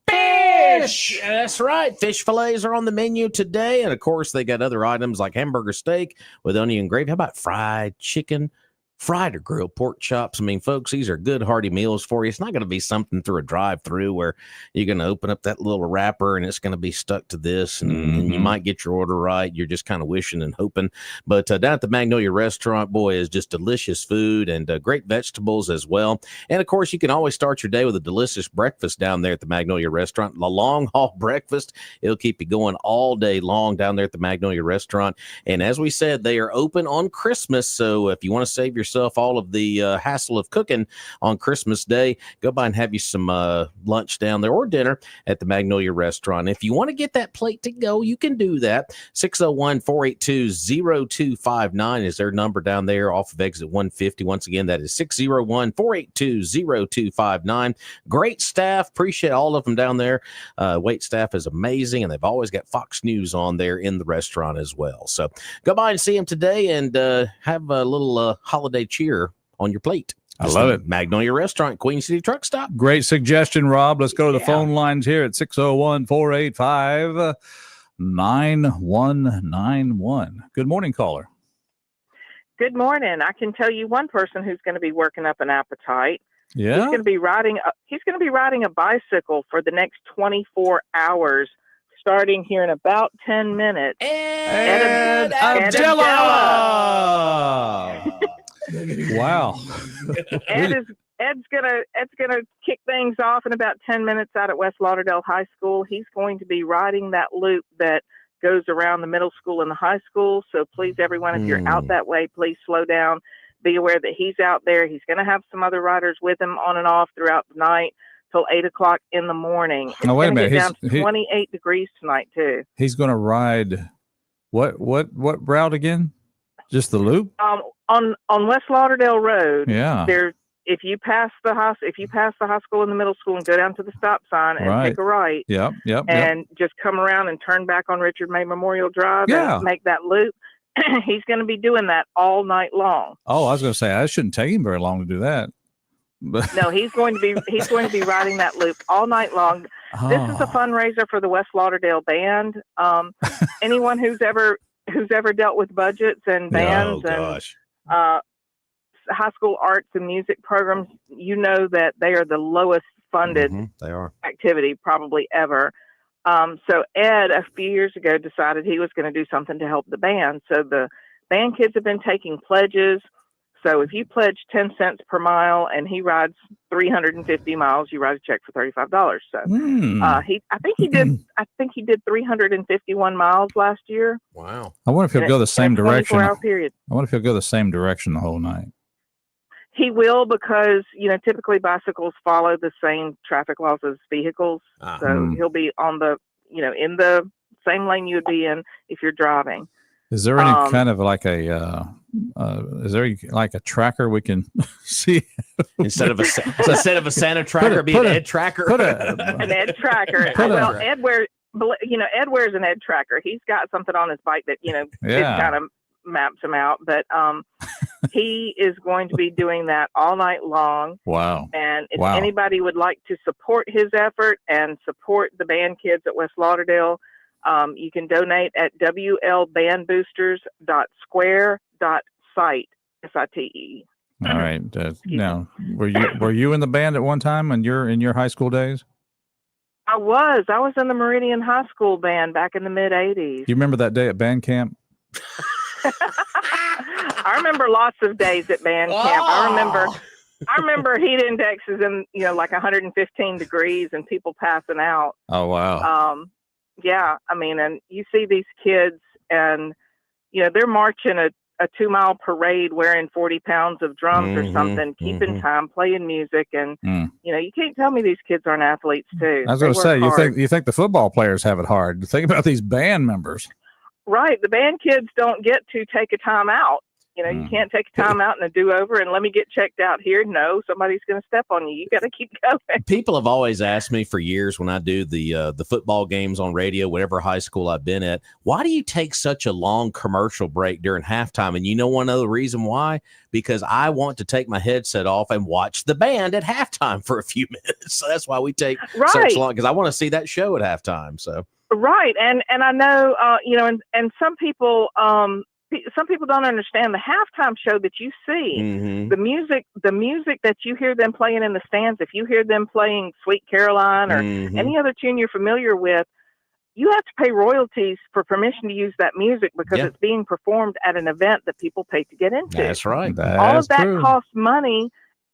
fish. That's right. Fish fillets are on the menu today. And of course, they got other items like hamburger steak with onion gravy. How about fried chicken? Fried or grilled pork chops. I mean, folks, these are good hearty meals for you. It's not going to be something through a drive-through where you're going to open up that little wrapper and it's going to be stuck to this, and you might get your order right. You're just kind of wishing and hoping. But down at the Magnolia Restaurant, boy, is just delicious food and great vegetables as well. And of course, you can always start your day with a delicious breakfast down there at the Magnolia Restaurant. The long haul breakfast, it'll keep you going all day long down there at the Magnolia Restaurant. And as we said, they are open on Christmas. So if you want to save yourself all of the hassle of cooking on Christmas Day, go by and have you some lunch down there or dinner at the Magnolia Restaurant. If you want to get that plate to go, you can do that. 601-482-0259 is their number down there off of exit 150. Once again, that is 601-482-0259. Great staff. Appreciate all of them down there. Wait staff is amazing, and they've always got Fox News on there in the restaurant as well. So go by and see them today and have a little holiday cheer on your plate. I love it. Magnolia Restaurant, Queen City Truck Stop. Great suggestion, Rob. Let's go to the phone lines here at 601-485-9191. Good morning, caller. Good morning. I can tell you one person who's going to be working up an appetite. Yeah. He's going to be riding a bicycle for the next 24 hours, starting here in about 10 minutes. Ed Abdella! Wow. Ed's gonna kick things off in about 10 minutes out at West Lauderdale High School. He's going to be riding that loop that goes around the middle school and the high school. So please, everyone, if you're out that way, please slow down. Be aware that he's out there. He's going to have some other riders with him on and off throughout the night till 8 o'clock in the morning. It's wait a minute. Get down to 28 degrees tonight too. He's going to ride what route again? Just the loop? On West Lauderdale Road. Yeah. If you pass the high school and the middle school and go down to the stop sign and take a right. Yep. And just come around and turn back on Richard May Memorial Drive and make that loop. He's going to be doing that all night long. Oh, I was going to say I shouldn't take him very long to do that. But no, he's going to be riding that loop all night long. This is a fundraiser for the West Lauderdale Band. Anyone who's ever dealt with budgets and bands and high school arts and music programs, you know that they are the lowest funded activity probably ever. So Ed, a few years ago, decided he was going to do something to help the band. So the band kids have been taking pledges. So if you pledge 10 cents per mile and he rides 350 miles, you write a check for $35. So I think he did 351 miles last year. Wow. I wonder if he'll go the same direction. 24-hour period. I wonder if he'll go the same direction the whole night. He will, because typically bicycles follow the same traffic laws as vehicles. So he'll be on the in the same lane you would be in if you're driving. Is there any kind of like a tracker we can see instead of a Santa tracker, be an Ed tracker? An Ed tracker. Well, Ed wears an Ed tracker. He's got something on his bike that it kind of maps him out. But he is going to be doing that all night long. Wow! And if anybody would like to support his effort and support the band kids at West Lauderdale, you can donate at WLBandboosters.square.site, SITE. All right. Now, were you in the band at one time when you're in your high school days? I was in the Meridian High School band back in the mid '80s. You remember that day at band camp? I remember lots of days at band camp. I remember heat indexes in like 115 degrees and people passing out. Oh wow. Yeah, I mean, and you see these kids, and they're marching a 2-mile parade wearing 40 pounds of drums or something, keeping time, playing music, and you can't tell me these kids aren't athletes too. I was going to say, you think the football players have it hard? Think about these band members. Right, the band kids don't get to take a time out. You can't take a time out and a do-over and let me get checked out here. No, somebody's going to step on you. You got to keep going. People have always asked me for years when I do the football games on radio, whatever high school I've been at, why do you take such a long commercial break during halftime? And one other reason why? Because I want to take my headset off and watch the band at halftime for a few minutes. So that's why we take such long, because I want to see that show at halftime. So right, and I know and some people don't understand the halftime show that you see, the music that you hear them playing in the stands. If you hear them playing Sweet Caroline or any other tune you're familiar with, you have to pay royalties for permission to use that music because it's being performed at an event that people pay to get into. That's right. All of that costs money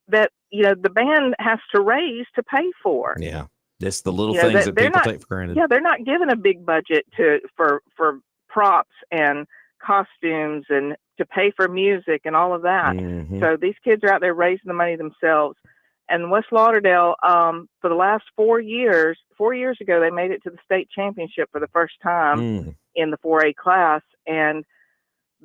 that the band has to raise to pay for. Yeah. It's the little things that people take for granted. Yeah, they're not given a big budget for props and costumes and to pay for music and all of that. So these kids are out there raising the money themselves. And West Lauderdale, for the last 4 years ago, they made it to the state championship for the first time in the 4A class, and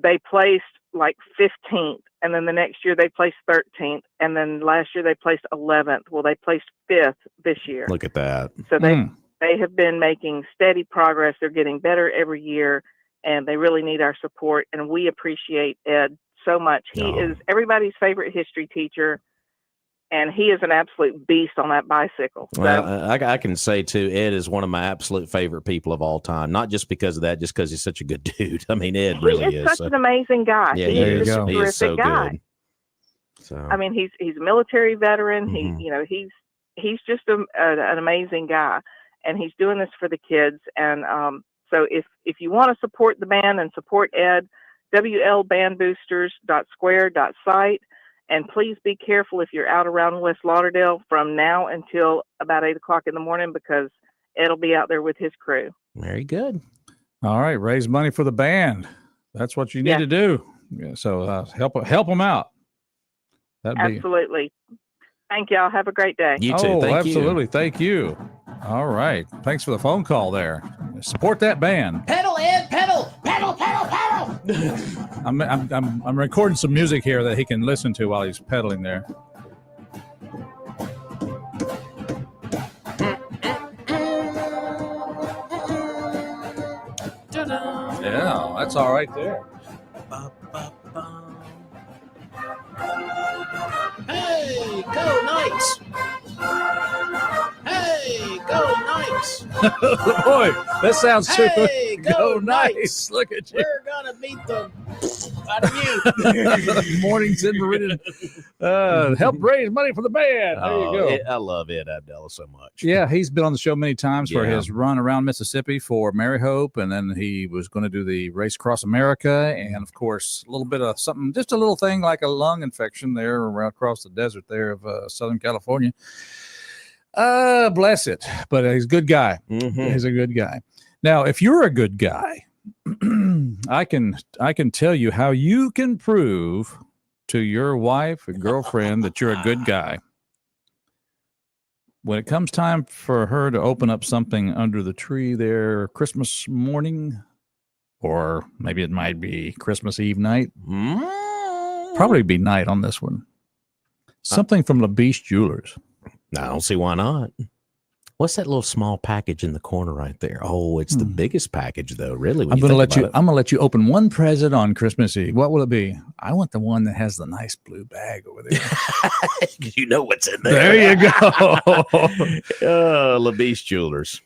they placed like 15th. And then the next year they placed 13th, and then last year they placed 11th. Well, they placed 5th this year. Look at that. So they have been making steady progress. They're getting better every year. And they really need our support. And we appreciate Ed so much. He is everybody's favorite history teacher. And he is an absolute beast on that bicycle. So, well, I can say, too, Ed is one of my absolute favorite people of all time. Not just because of that, just because he's such a good dude. I mean, Ed really is. He's such an amazing guy. Yeah, he is a terrific guy. Good. So. I mean, he's a military veteran. He's just an amazing guy. And he's doing this for the kids. And so if you want to support the band and support Ed, WLBandboosters.square.site. And please be careful if you're out around West Lauderdale from now until about 8 o'clock in the morning, because Ed will be out there with his crew. Very good. All right. Raise money for the band. That's what you need to do. Yeah, so help them out. Absolutely. Thank y'all. Have a great day. You too. Thank absolutely. you. Thank you. All right. Thanks for the phone call there. Support that band. Pedal, Ed, pedal, pedal, pedal, pedal. I'm recording some music here that he can listen to while he's pedaling there. Yeah, that's all right there. Hey, go Knights! Hey, go Knights! Boy, that sounds too good. Hey, go nice. Look at you. We're gonna beat them out of you. Mornings in Meridian. Help raise money for the band. There you go. I love Ed Abdella so much. Yeah, he's been on the show many times for his run around Mississippi for Mary Hope, and then he was going to do the race across America, and of course a little bit of something, just a little thing like a lung infection there around across the desert there of Southern California. Bless it, but he's a good guy. He's a good guy. Now, if you're a good guy, I can tell you how you can prove to your wife or girlfriend that you're a good guy. When it comes time for her to open up something under the tree there Christmas morning, or maybe it might be Christmas Eve night. Mm. Probably be night on this one. Something from LaBeche Jewelers. I don't see why not. What's that little small package in the corner right there? Oh, it's the biggest package, though. Really, I'm gonna let you open one present on Christmas Eve. What will it be? I want the one that has the nice blue bag over there. You know what's in there. There you go. LaBeche Jewelers.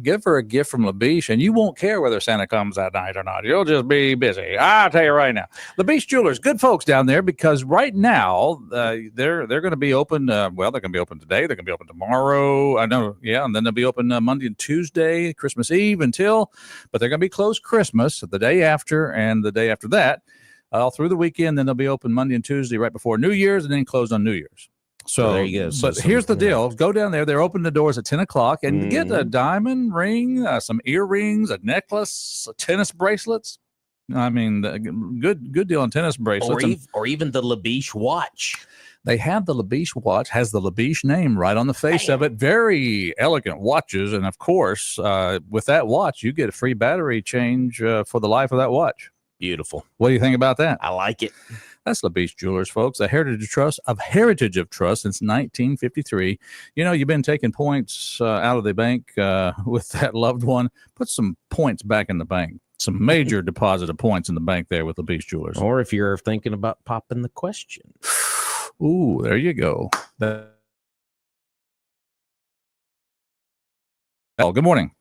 Give her a gift from LaBeche, and you won't care whether Santa comes that night or not. You'll just be busy. I'll tell you right now. LaBeche Jewelers, good folks down there, because right now they're going to be open. They're going to be open today. They're going to be open tomorrow. I know, yeah, and then they'll be open Monday and Tuesday, Christmas Eve but they're going to be closed Christmas the day after and the day after that, all through the weekend. Then they'll be open Monday and Tuesday right before New Year's, and then closed on New Year's. So there you go. But here's the deal. Go down there. They're open the doors at 10 o'clock and get a diamond ring, some earrings, a necklace, tennis bracelets. I mean, good deal on tennis bracelets. Or even the LaBeche watch. They have the LaBeche watch, has the LaBeche name right on the face of it. Very elegant watches. And, of course, with that watch, you get a free battery change for the life of that watch. Beautiful. What do you think about that? I like it. That's LaBeche Jewelers, folks. A heritage of trust since 1953. You know, you've been taking points out of the bank with that loved one. Put some points back in the bank. Some major deposit of points in the bank there with LaBeche Jewelers. Or if you're thinking about popping the question. Ooh, there you go. Good morning.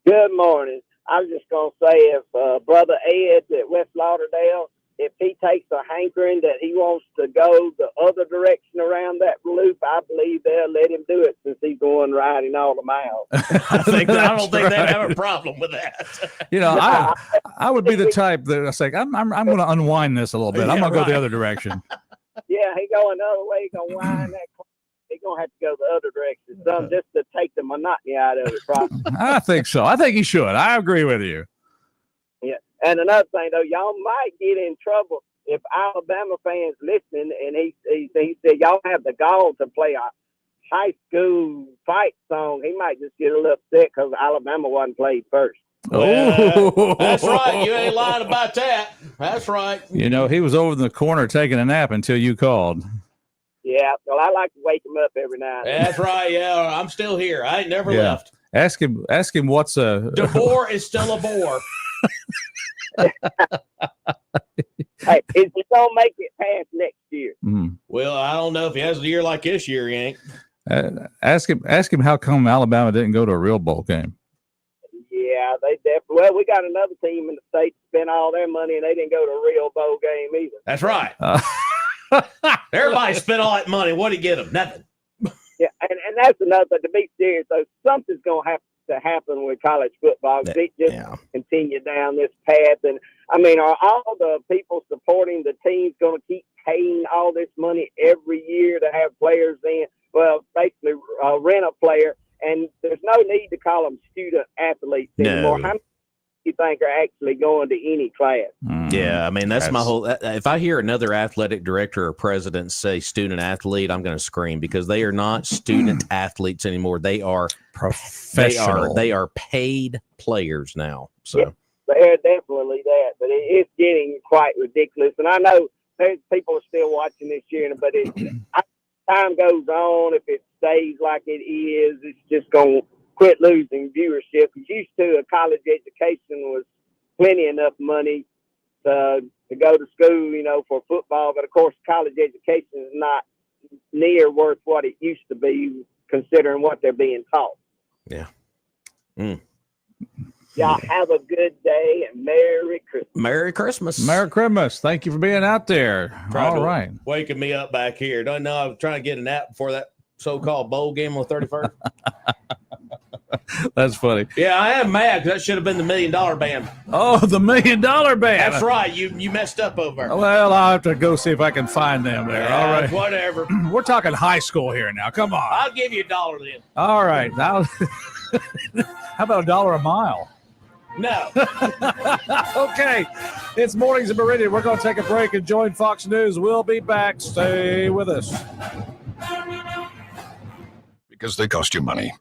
Good morning. I was just going to say, if Brother Ed at West Lauderdale, if he takes a hankering that he wants to go the other direction around that loop, I believe they'll let him do it, since he's the one riding all the miles. I don't think they have a problem with that. You know, I would be the type that I say, I'm going to unwind this a little bit. I'm going to go the other direction. Yeah, he going the other way. He going to wind that corner. He's going to have to go the other direction, just to take the monotony out of it, probably. I think so. I think he should. I agree with you. Yeah. And another thing, though, y'all might get in trouble if Alabama fans listening, and he said y'all have the gall to play a high school fight song. He might just get a little upset because Alabama wasn't played first. Well, that's right. You ain't lying about that. That's right. You know, he was over in the corner taking a nap until you called. Yeah, well, I like to wake him up every night. That's right. Yeah, I'm still here. I ain't never left. Ask him what's a DeBoer is still a bore. Hey, is he gonna make it past next year? Well, I don't know if he has a year like this year, he ain't. Ask him how come Alabama didn't go to a real bowl game. Yeah, they definitely. Well, we got another team in the state that spent all their money and they didn't go to a real bowl game either. That's right. Everybody spent all that money. What did he get them? Nothing. Yeah, and that's another. To be serious, though, something's gonna have to happen with college football. They just continue down this path, and I mean, are all the people supporting the teams going to keep paying all this money every year to have players in? Well, basically, rent a player, and there's no need to call them student athletes anymore. How many do you think are actually going to any class? Yeah, I mean, that's my whole. If I hear another athletic director or president say student athlete, I'm going to scream, because they are not student athletes anymore. They are professional. They are paid players now. So. Yeah. They're definitely that, but it's getting quite ridiculous. And I know there's people are still watching this year, but as time goes on, if it stays like it is, it's just going to quit losing viewership. Because used to, a college education was plenty enough money to go to school, you know, for football. But of course, college education is not near worth what it used to be, considering what they're being taught. Yeah. Y'all have a good day and Merry Christmas. Merry Christmas. Merry Christmas. Thank you for being out there. All right. Waking me up back here. Don't know. I was trying to get a nap before that so-called bowl game on the 31st. That's funny. Yeah, I am mad because that should have been the $1 Million Band. Oh, the $1 Million Band. That's right. You messed up over there. Well, I'll have to go see if I can find them there. All right. Whatever. We're talking high school here now. Come on. I'll give you $1 then. All right. Now, how about $1 a mile? No. Okay. It's Mornings in Meridian. We're going to take a break and join Fox News. We'll be back. Stay with us. Because they cost you money.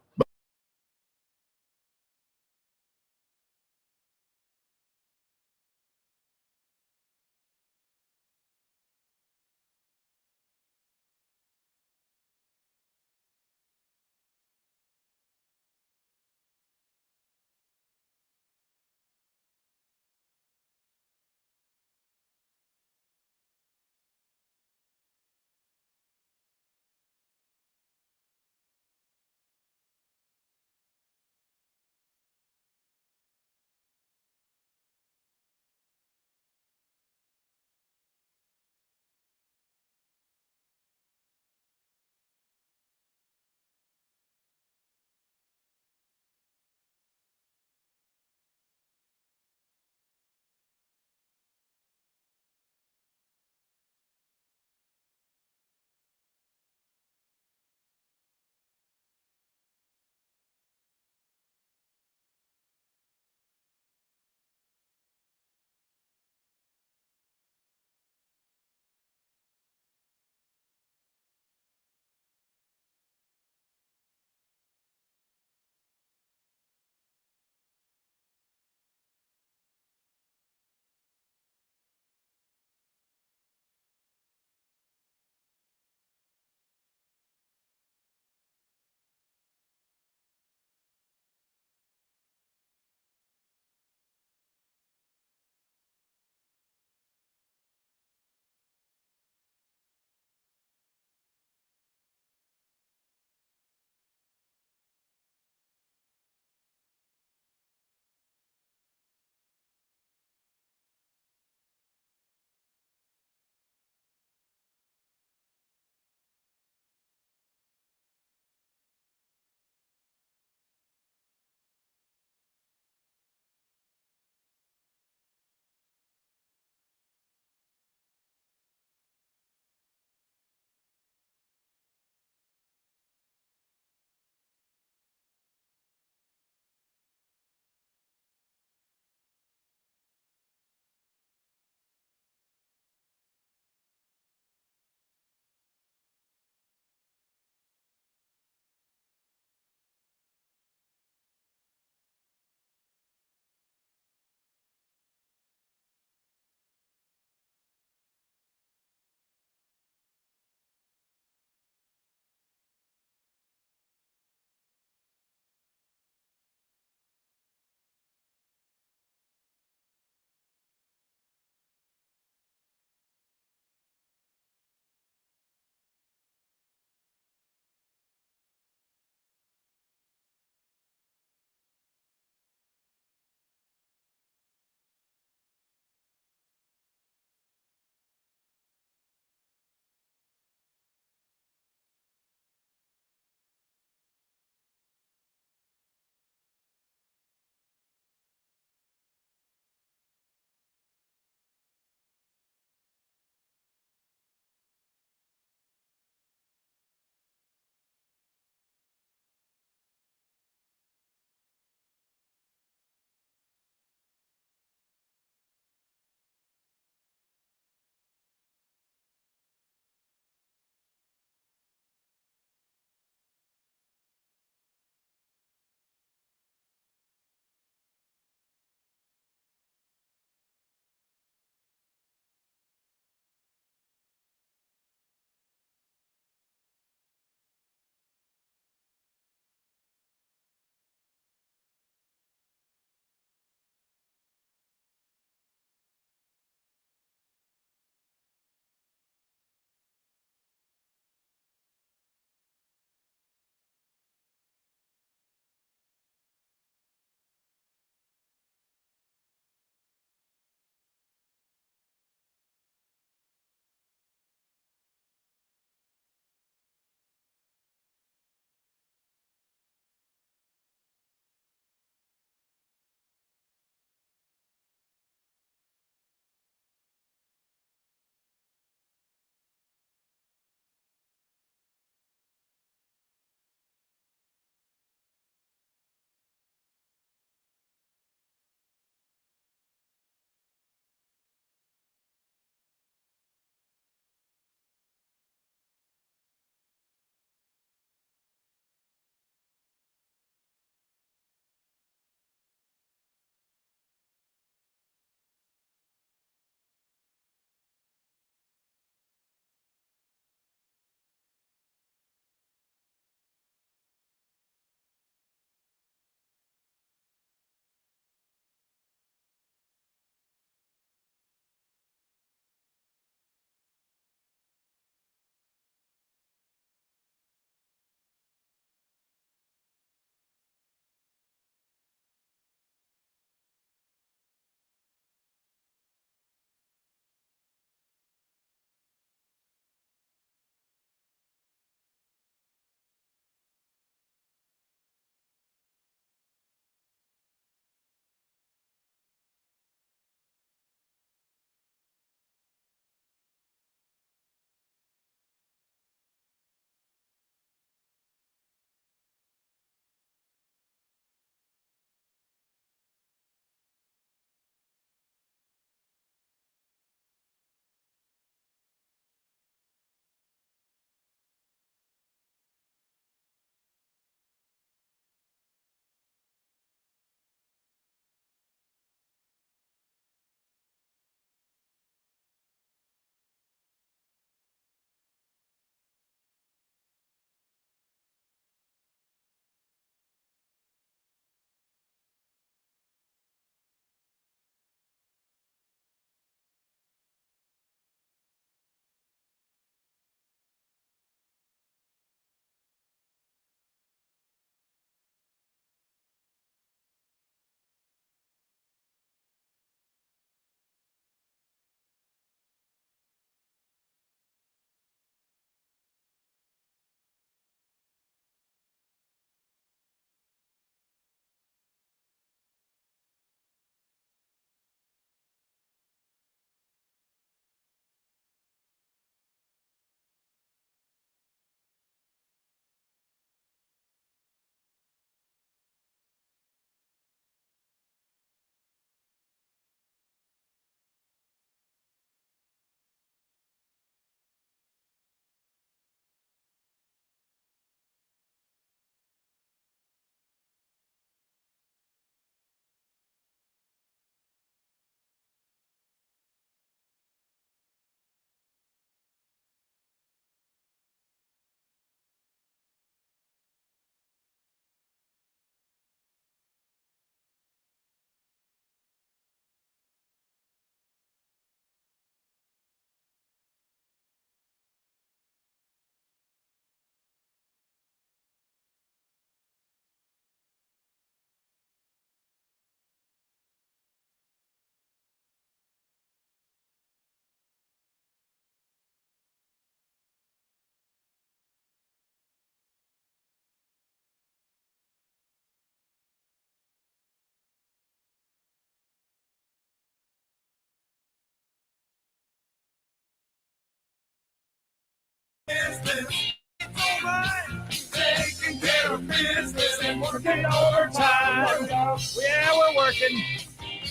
Taking care of business and working overtime. Yeah, we're working.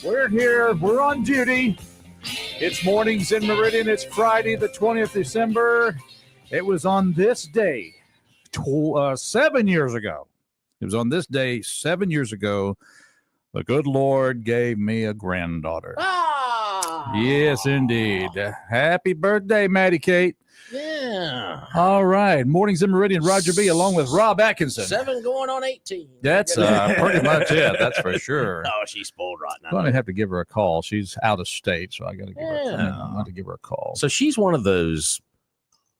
We're here. We're on duty. It's Mornings in Meridian. It's Friday, the 20th of December. It was on this day 7 years ago. It was on this day 7 years ago. The good Lord gave me a granddaughter. Ah, Yes, indeed. Happy birthday, Maddie Kate. yeah. All right. Mornings in Meridian. Roger B. along with Rob Atkinson. 7 going on 18. That's pretty much it. That's for sure. Oh, she's spoiled right now. I'm going to have to give her a call. She's out of state, so I got to give her. Yeah. I'm going to give her a call. So she's one of those.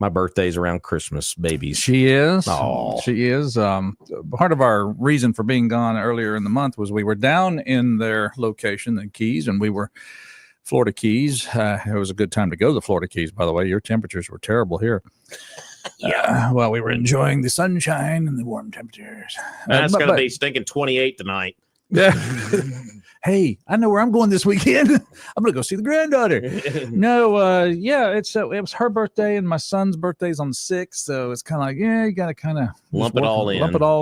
My birthday's around Christmas babies. She is. Oh. She is. Part of our reason for being gone earlier in the month was we were down in their location, the Keys, and we were Florida Keys. It was a good time to go to the Florida Keys, by the way. Your temperatures were terrible here. Yeah. Well, we were enjoying the sunshine and the warm temperatures. That's going to be stinking 28 tonight. Yeah. Hey, I know where I'm going this weekend. I'm going to go see the granddaughter. No, yeah, it was her birthday and my son's birthday's on the 6th. So it's kind of like, yeah, you got to kind of lump it all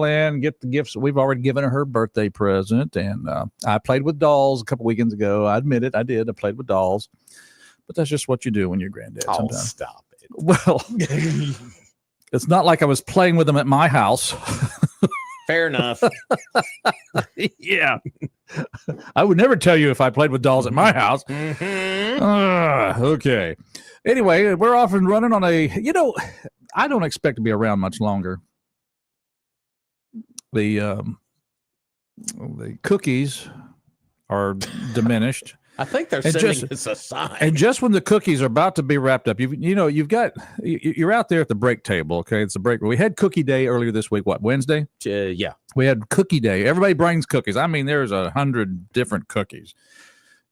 in, get the gifts. We've already given her birthday present. And I played with dolls a couple weekends ago. I admit it. I did. I played with dolls. But that's just what you do when you're granddad sometimes. Stop it. Well, it's not like I was playing with them at my house. Fair enough. Yeah. I would never tell you if I played with dolls at my house. Mm-hmm. Okay. Anyway, we're off and running on I don't expect to be around much longer. The cookies are diminished. I think they're And sending us a sign. And just when the cookies are about to be wrapped up, you're out there at the break table. Okay, it's a break. We had cookie day earlier this week. What, Wednesday? Yeah, we had cookie day. Everybody brings cookies. I mean, there's 100 different cookies,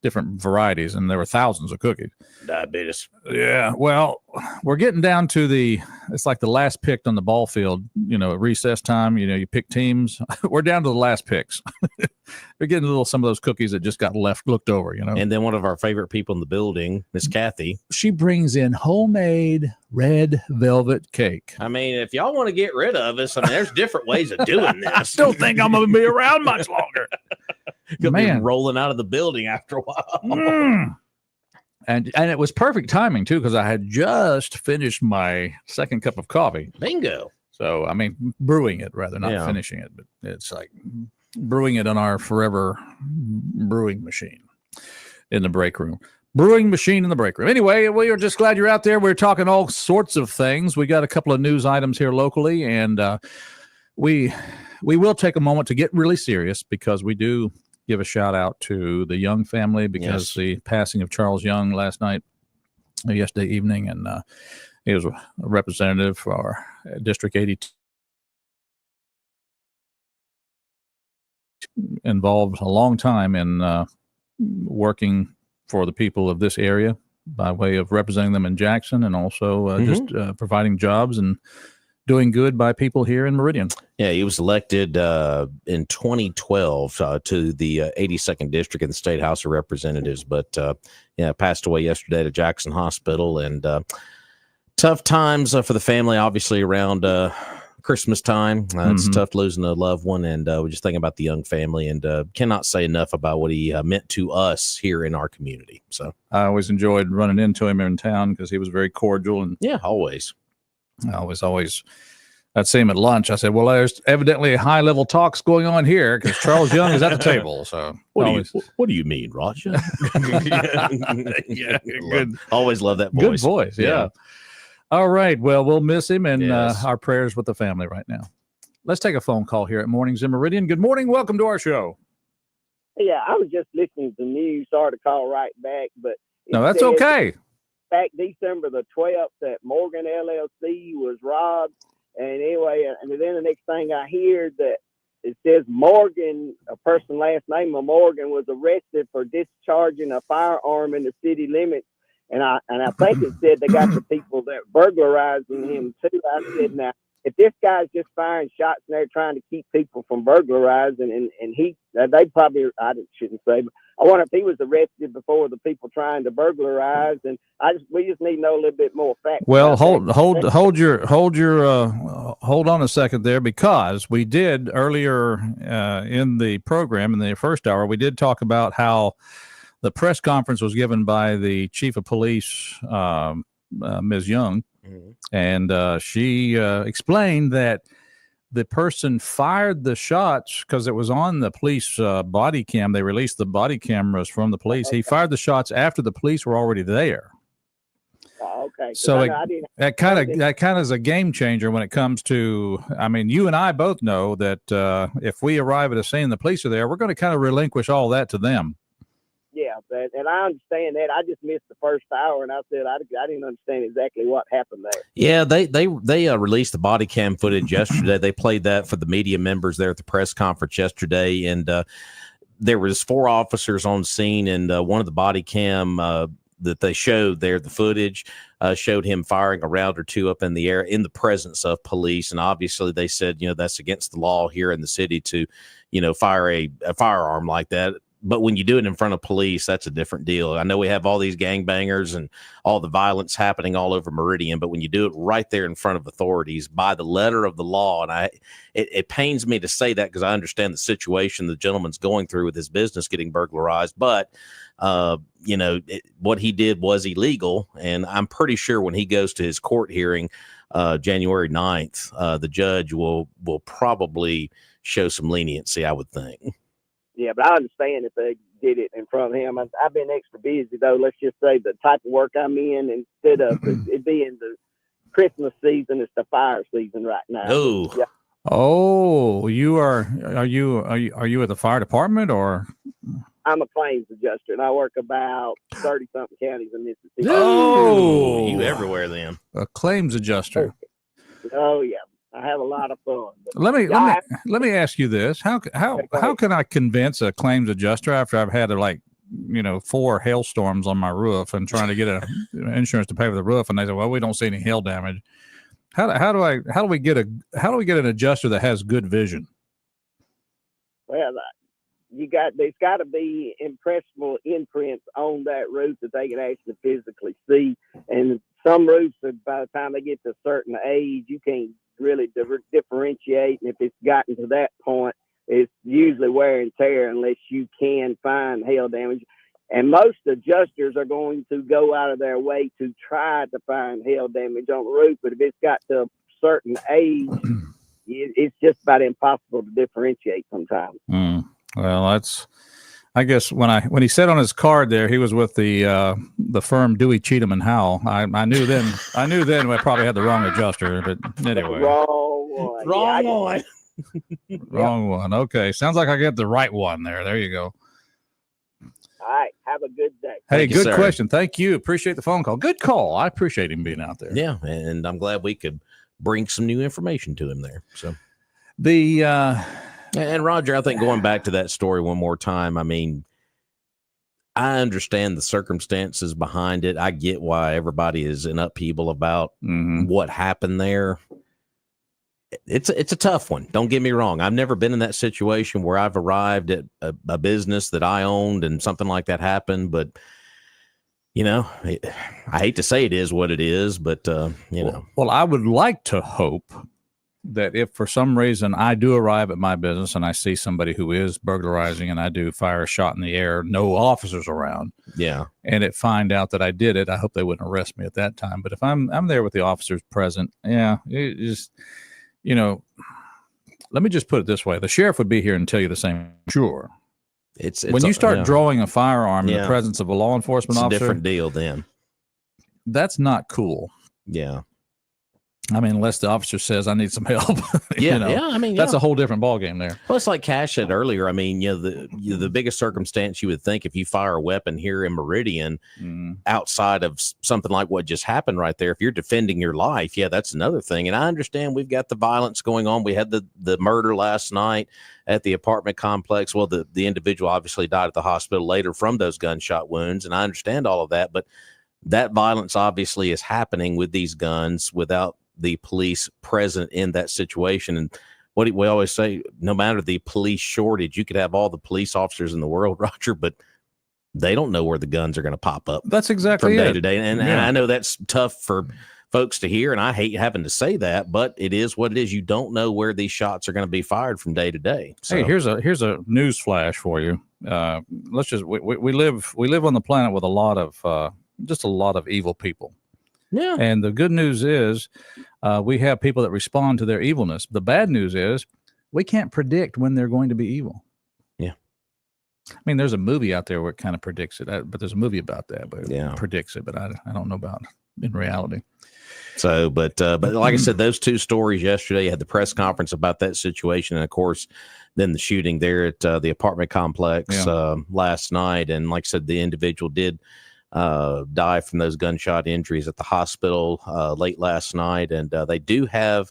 different varieties, and there were thousands of cookies. Diabetes. Yeah. Well, we're getting down to it's like the last pick on the ball field. At recess time. You pick teams. We're down to the last picks. We're getting some of those cookies that just got looked over. And then one of our favorite people in the building, Miss Kathy, she brings in homemade red velvet cake. I mean, if y'all want to get rid of us, there's different ways of doing this. I still think I'm going to be around much longer. You'll be rolling out of the building after a while. And it was perfect timing too, because I had just finished my second cup of coffee. Bingo. So I mean, brewing it rather, not finishing it, but it's like brewing it on our forever brewing machine in the break room. Brewing machine in the break room. Anyway, we are just glad you're out there. We're talking all sorts of things. We got a couple of news items here locally, and we will take a moment to get really serious because we do give a shout out to the Young family because the passing of Charles Young last night, yesterday evening, and he was a representative for our District 82. Involved a long time in working for the people of this area by way of representing them in Jackson and also just providing jobs and doing good by people here in Meridian. Yeah, he was elected in 2012 to the 82nd District in the State House of Representatives, but passed away yesterday at Jackson Hospital. And tough times for the family, obviously, around Christmas time. It's tough losing a loved one, and we're just thinking about the Young family, and cannot say enough about what he meant to us here in our community. So I always enjoyed running into him in town because he was very cordial. And always. I'd see him at lunch. I said, well, there's evidently high level talks going on here because Charles Young is at the table. So what do you mean, Roger? Good. Always love that voice. Good voice. Yeah. All right. Well, we'll miss him, and our prayers with the family right now. Let's take a phone call here at Mornings in Meridian. Good morning. Welcome to our show. Yeah, I was just listening to the news. Sorry to call right back, but no, that's okay. Back December the 12th, that Morgan LLC was robbed. And anyway, and then the next thing I hear that it says Morgan, a person last name of Morgan, was arrested for discharging a firearm in the city limits. And I think it said they got the people that burglarizing him too. I said, now, if this guy's just firing shots and they're trying to keep people from burglarizing, and they probably, I shouldn't say, but I wonder if he was arrested before the people trying to burglarize, and we just need to know a little bit more facts. Well, hold on a second there, because we did earlier in the program in the first hour, we did talk about how the press conference was given by the chief of police, Ms. Young, and she explained that the person fired the shots because it was on the police body cam. They released the body cameras from the police. He fired the shots after the police were already there. Okay. So that kind of is a game changer when it comes to, I mean, you and I both know that if we arrive at a scene and the police are there, we're going to kind of relinquish all that to them. Yeah, and I understand that. I just missed the first hour, and I said I didn't understand exactly what happened there. Yeah, they released the body cam footage yesterday. They played that for the media members there at the press conference yesterday, and there was 4 officers on scene, and one of the body cam that they showed there, the footage showed him firing a round or 2 up in the air in the presence of police, and obviously they said, that's against the law here in the city to, fire a firearm like that. But when you do it in front of police, that's a different deal. I know we have all these gangbangers and all the violence happening all over Meridian, but when you do it right there in front of authorities by the letter of the law, and it pains me to say that because I understand the situation the gentleman's going through with his business getting burglarized, but what he did was illegal. And I'm pretty sure when he goes to his court hearing January 9th, the judge will probably show some leniency, I would think. Yeah, but I understand if they did it in front of him. I've been extra busy, though. Let's just say the type of work I'm in, instead of it being the Christmas season, it's the fire season right now. Oh, yeah. Oh, are you at the fire department, or? I'm a claims adjuster, and I work about 30-something counties in Mississippi. Oh, you everywhere then? A claims adjuster. Oh yeah. I have a lot of fun. Let me ask you this: how can I convince a claims adjuster after I've had 4 hailstorms on my roof and trying to get insurance to pay for the roof, and they say, well, we don't see any hail damage. How do we get an adjuster that has good vision? Well, there's got to be impressible imprints on that roof that they can actually physically see, and some roofs, by the time they get to a certain age, you can't really differentiate, and if it's gotten to that point, it's usually wear and tear unless you can find hail damage. And most adjusters are going to go out of their way to try to find hail damage on the roof, but if it's got to a certain age, it's just about impossible to differentiate sometimes. Well, I guess when he said on his card there he was with the firm Dewey, Cheatham and Howell, I knew then I probably had the wrong adjuster. But anyway, wrong one. Okay, sounds like I get the right one there. There you go. All right, have a good day. Hey, good question. Thank you. Appreciate the phone call. Good call. I appreciate him being out there. Yeah, and I'm glad we could bring some new information to him there. So and Roger, I think going back to that story one more time, I mean, I understand the circumstances behind it. I get why everybody is in upheaval about what happened there. It's a tough one. Don't get me wrong. I've never been in that situation where I've arrived at a business that I owned and something like that happened. But, I hate to say it is what it is, but, Well, I would like to hope that if for some reason I do arrive at my business and I see somebody who is burglarizing and I do fire a shot in the air, no officers around. Yeah. And it find out that I did it, I hope they wouldn't arrest me at that time. But if I'm there with the officers present, it just, let me just put it this way. The sheriff would be here and tell you the same. Sure. It's when you start drawing a firearm in the presence of a law enforcement officer, it's a different deal then. That's not cool. Yeah. I mean, unless the officer says I need some help. I mean, that's a whole different ballgame there. Well, it's like Cash said earlier. I mean, the biggest circumstance you would think if you fire a weapon here in Meridian, outside of something like what just happened right there, if you're defending your life, that's another thing. And I understand we've got the violence going on. We had the murder last night at the apartment complex. Well, the individual obviously died at the hospital later from those gunshot wounds, and I understand all of that. But that violence obviously is happening with these guns without the police present in that situation. And what we always say, no matter the police shortage, you could have all the police officers in the world, Roger, but They don't know where the guns are going to pop up. That's exactly from day it. to day. And I know that's tough for folks to hear, and I hate having to say that, but it is what it is. You don't know where these shots are going to be fired from day to day. So. Hey, here's a news flash for you. Let's just we live on the planet with a lot of evil people. Yeah. And the good news is we have people that respond to their evilness. The bad news is we can't predict when they're going to be evil. Yeah. I mean, there's a movie out there where it kind of predicts it, but there's a movie about that, but it predicts it, but I don't know about in reality. So, but like I said, those two stories yesterday, you had the press conference about that situation. And of course, then the shooting there at the apartment complex last night. And like I said, the individual did die from those gunshot injuries at the hospital late last night. And they do have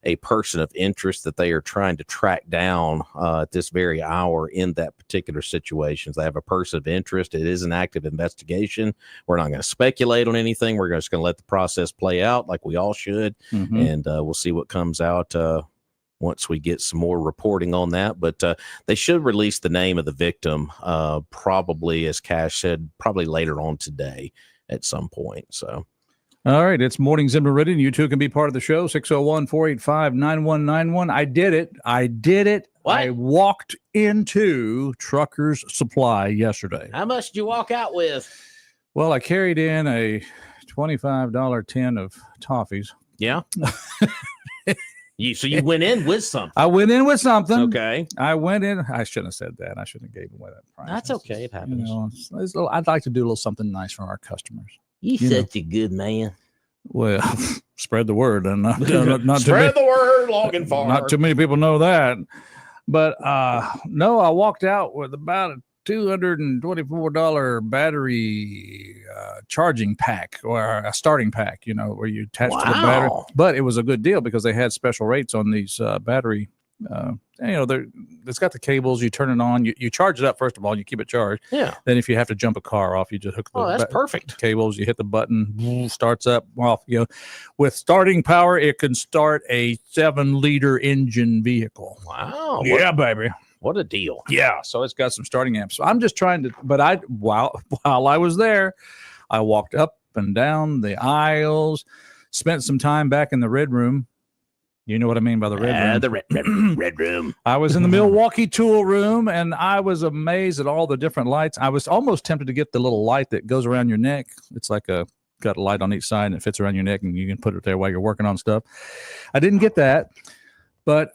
a person of interest that they are trying to track down at this very hour in that particular situation. They have a person of interest. It is an active investigation. We're not going to speculate on anything. We're just going to let the process play out like we all should. Mm-hmm. And we'll see what comes out once we get some more reporting on that. But they should release the name of the victim probably, as Cash said, probably later on today at some point. So. All right, it's Mornings in Meridian. You too can be part of the show, 601-485-9191. I did it. What? I walked into Trucker's Supply yesterday. How much did you walk out with? Well, I carried in a $25 tin of toffees. Yeah. So you went in with something. I went in with something. Okay. I went in. I shouldn't have said that. I shouldn't have gave away that price. That's okay. It happens. I'd like to do a little something nice for our customers. You're such a good man. Well, spread the word, and not spread the word long and far. Not too many people know that, but no, I walked out with about a $224 battery charging pack or a starting pack. Where you attach to the battery. But it was a good deal because they had special rates on these battery. It's got the cables. You turn it on. You charge it up first of all. You keep it charged. Yeah. Then if you have to jump a car off, you just hook the that's perfect. Cables. You hit the button, starts up. Off. With starting power, it can start a 7-liter engine vehicle. Wow. Yeah, baby. What a deal. Yeah. So it's got some starting amps. So I'm just trying to. But while I was there, I walked up and down the aisles, spent some time back in the red room. You know what I mean by the red room? The red room. I was in the Milwaukee tool room, and I was amazed at all the different lights. I was almost tempted to get the little light that goes around your neck. It's like got a light on each side, and it fits around your neck, and you can put it there while you're working on stuff. I didn't get that. But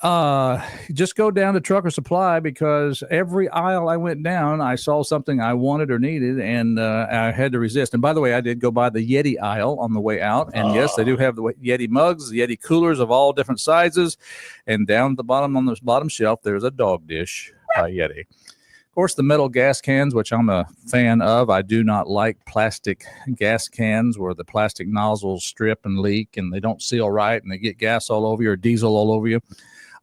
just go down to Trucker Supply because every aisle I went down, I saw something I wanted or needed, and I had to resist. And by the way, I did go by the Yeti aisle on the way out. And yes, they do have the Yeti mugs, the Yeti coolers of all different sizes. And down at the bottom on this bottom shelf, there's a dog dish by Yeti. Of course, the metal gas cans, which I'm a fan of. I do not like plastic gas cans where the plastic nozzles strip and leak and they don't seal right and they get gas all over you or diesel all over you.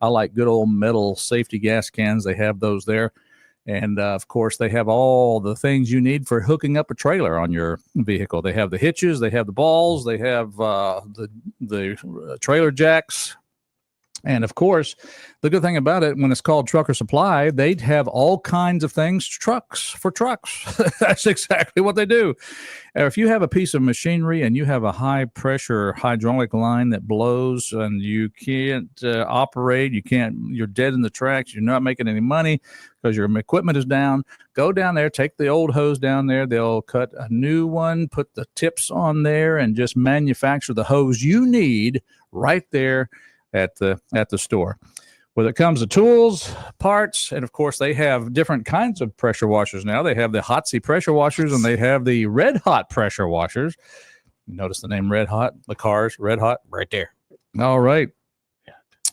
I like good old metal safety gas cans. They have those there. And, of course, they have all the things you need for hooking up a trailer on your vehicle. They have the hitches. They have the balls. They have the trailer jacks. And, of course, the good thing about it, when it's called Trucker Supply, they have all kinds of things, trucks for trucks. That's exactly what they do. If you have a piece of machinery and you have a high-pressure hydraulic line that blows and you can't operate, you're dead in the tracks, you're not making any money because your equipment is down, go down there, take the old hose down there. They'll cut a new one, put the tips on there, and just manufacture the hose you need right there at the store. When it comes to tools, parts, and of course they have different kinds of pressure washers now. They have the Hotsy pressure washers and they have the Red Hot pressure washers. Notice the name Red Hot, the cars, Red Hot right there. All right.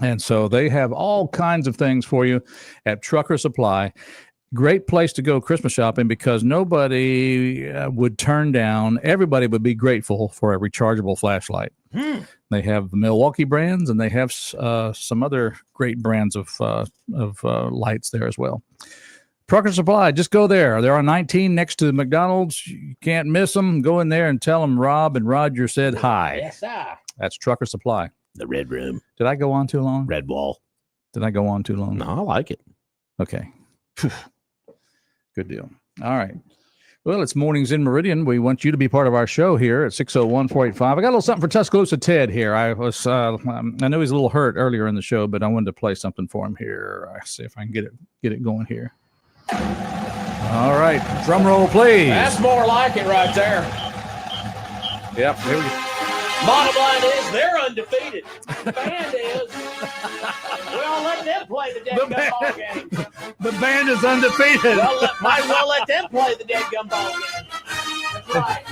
And so they have all kinds of things for you at Trucker Supply. Great place to go Christmas shopping because nobody would turn down. Everybody would be grateful for a rechargeable flashlight. They have the Milwaukee brands, and they have some other great brands of lights there as well. Trucker Supply, just go there. They're on 19 next to the McDonald's. You can't miss them. Go in there and tell them Rob and Roger said hi. Yes, sir. That's Trucker Supply. The red room. Did I go on too long? Red wall. Did I go on too long? No, I like it. Okay. Good deal. All right. Well, it's Mornings in Meridian. We want you to be part of our show here at 601-485. I got a little something for Tuscaloosa Ted here. I know he's a little hurt earlier in the show, but I wanted to play something for him here. I see if I can get it going here. All right, drum roll, please. That's more like it right there. Yep, here we go. Bottom line is they're undefeated. The band is. Well, let them play the dead gumball game. The band is undefeated. Well, might as well let them play the dead gumball game. That's right.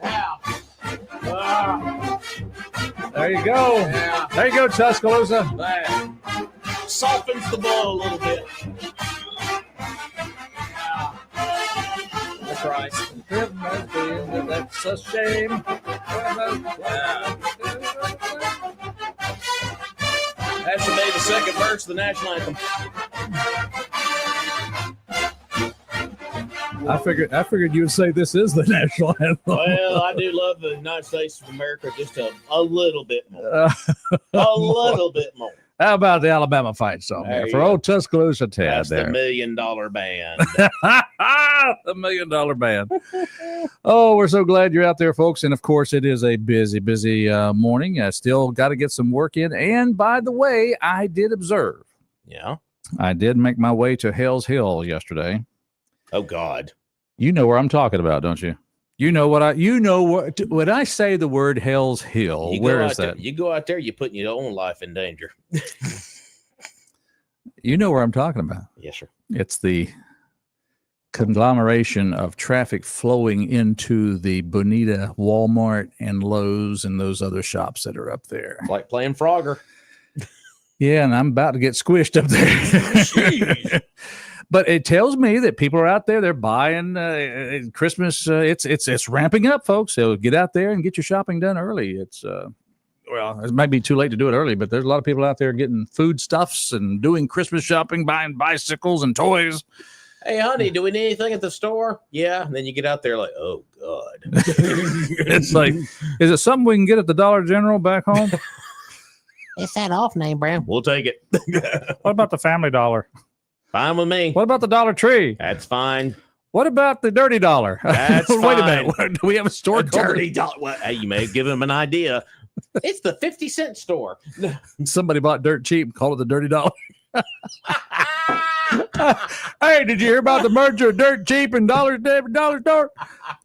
Yeah. There you go. Yeah. There you go, Tuscaloosa. That softens the blow a little bit. That's right. That's a shame. That should be the second verse of the national anthem. I figured you would say this is the national anthem. Well, I do love the United States of America just a little bit more. A little bit more. How about the Alabama fight song there for old Tuscaloosa Ted? That's there. the $1 million band. The $1 million band. Oh, we're so glad you're out there, folks. And of course, it is a busy morning. I still got to get some work in. And by the way, I did observe. Yeah. I did make my way to Hell's Hill yesterday. Oh, God. You know where I'm talking about, don't you? When I say the word Hell's Hill, where is that? You go out there, you're putting your own life in danger. You know where I'm talking about. Yes, sir. It's the conglomeration of traffic flowing into the Bonita Walmart and Lowe's and those other shops that are up there. It's like playing Frogger. Yeah, and I'm about to get squished up there. Jeez. But it tells me that people are out there. They're buying Christmas. It's ramping up, folks. So get out there and get your shopping done early. It might be too late to do it early, but there's a lot of people out there getting foodstuffs and doing Christmas shopping, buying bicycles and toys. Hey, honey, do we need anything at the store? Yeah. And then you get out there like, oh, God. It's like, is it something we can get at the Dollar General back home? It's that off name brand. We'll take it. What about the Family Dollar? Fine with me. What about the Dollar Tree? That's fine. What about the Dirty Dollar? That's Wait fine. a minute. Do we have a store called Dirty Dollar? Well, hey, you may have given them an idea. It's the 50-cent store. Somebody bought dirt cheap and called it the Dirty Dollar. Hey, did you hear about the merger of Dirt Cheap and Dollar Store?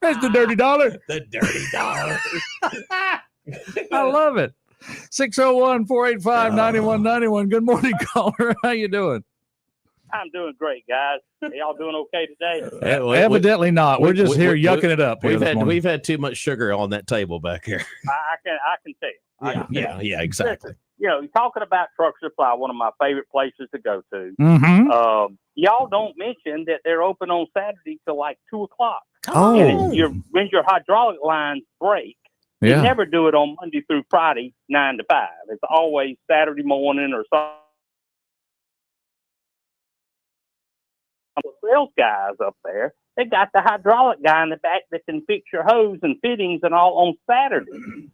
That's the Dirty Dollar. The Dirty Dollar. I love it. 601-485-9191. Good morning, caller. How you doing? I'm doing great, guys. Are y'all doing okay today? Evidently not. We're just here yucking it up. We've had too much sugar on that table back here. I can tell. Yeah, exactly. You know, talking about Truck Supply, one of my favorite places to go to. Mm-hmm. Y'all don't mention that they're open on Saturday till like 2:00. Oh, and when your hydraulic lines break, you never do it on Monday through Friday 9 to 5. It's always Saturday morning or something. Sales guys up there, they got the hydraulic guy in the back that can fix your hose and fittings and all on Saturday.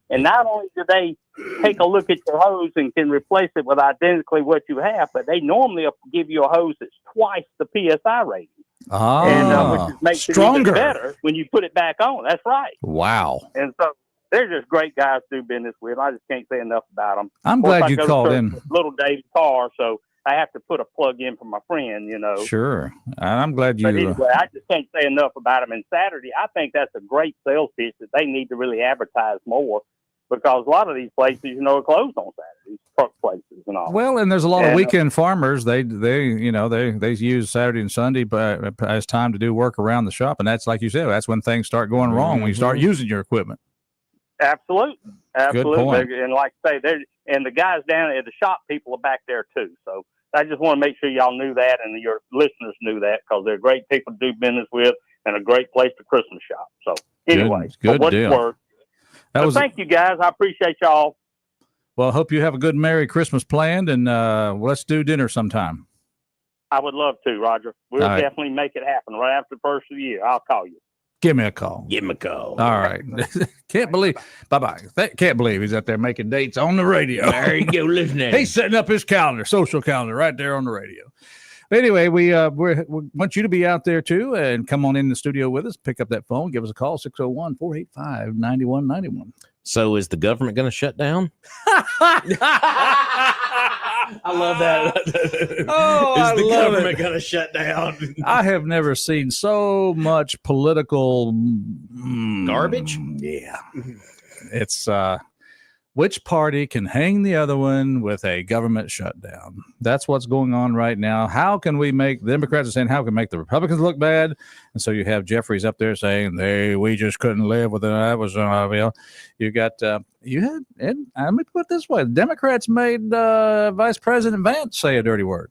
And not only do they take a look at your hose and can replace it with identically what you have, but they normally give you a hose that's twice the PSI rating. Which makes stronger. It even better when you put it back on. That's right. Wow. And so they're just great guys to do business with. I just can't say enough about them. I'm glad you called in. Little Dave's car, so I have to put a plug in for my friend, you know. Sure. I'm glad you. But anyway, I just can't say enough about them. And Saturday, I think that's a great sales pitch that they need to really advertise more, because a lot of these places, you know, are closed on Saturdays, truck places and all. Well, and there's a lot of weekend farmers. They use Saturday and Sunday as time to do work around the shop, and that's like you said, that's when things start going wrong, when you start using your equipment. Absolutely. Good point. And like I say, and the guys down at the shop, people are back there too. So I just want to make sure y'all knew that and your listeners knew that, because they're great people to do business with and a great place to Christmas shop. So anyway, good deal. Thank you, guys. I appreciate y'all. Well, I hope you have a good Merry Christmas planned, and let's do dinner sometime. I would love to, Roger. We'll definitely make it happen right after the first of the year. I'll call you. Give me a call. Give him a call. All right. Can't believe. Bye-bye. Can't believe he's out there making dates on the radio. There you go, listening. He's setting up his calendar, social calendar, right there on the radio. Anyway, we want you to be out there too and come on in the studio with us. Pick up that phone. Give us a call, 601-485-9191. So is the government going to shut down? I love that. Oh, Is the love government it. going to shut down? I have never seen so much political Garbage? Yeah. It's which party can hang the other one with a government shutdown? That's what's going on right now. How can we make the Democrats are saying how can we make the Republicans look bad? And so you have Jeffries up there saying we just couldn't live with it. That was you got you had and let me put it this way: the Democrats made Vice President Vance say a dirty word.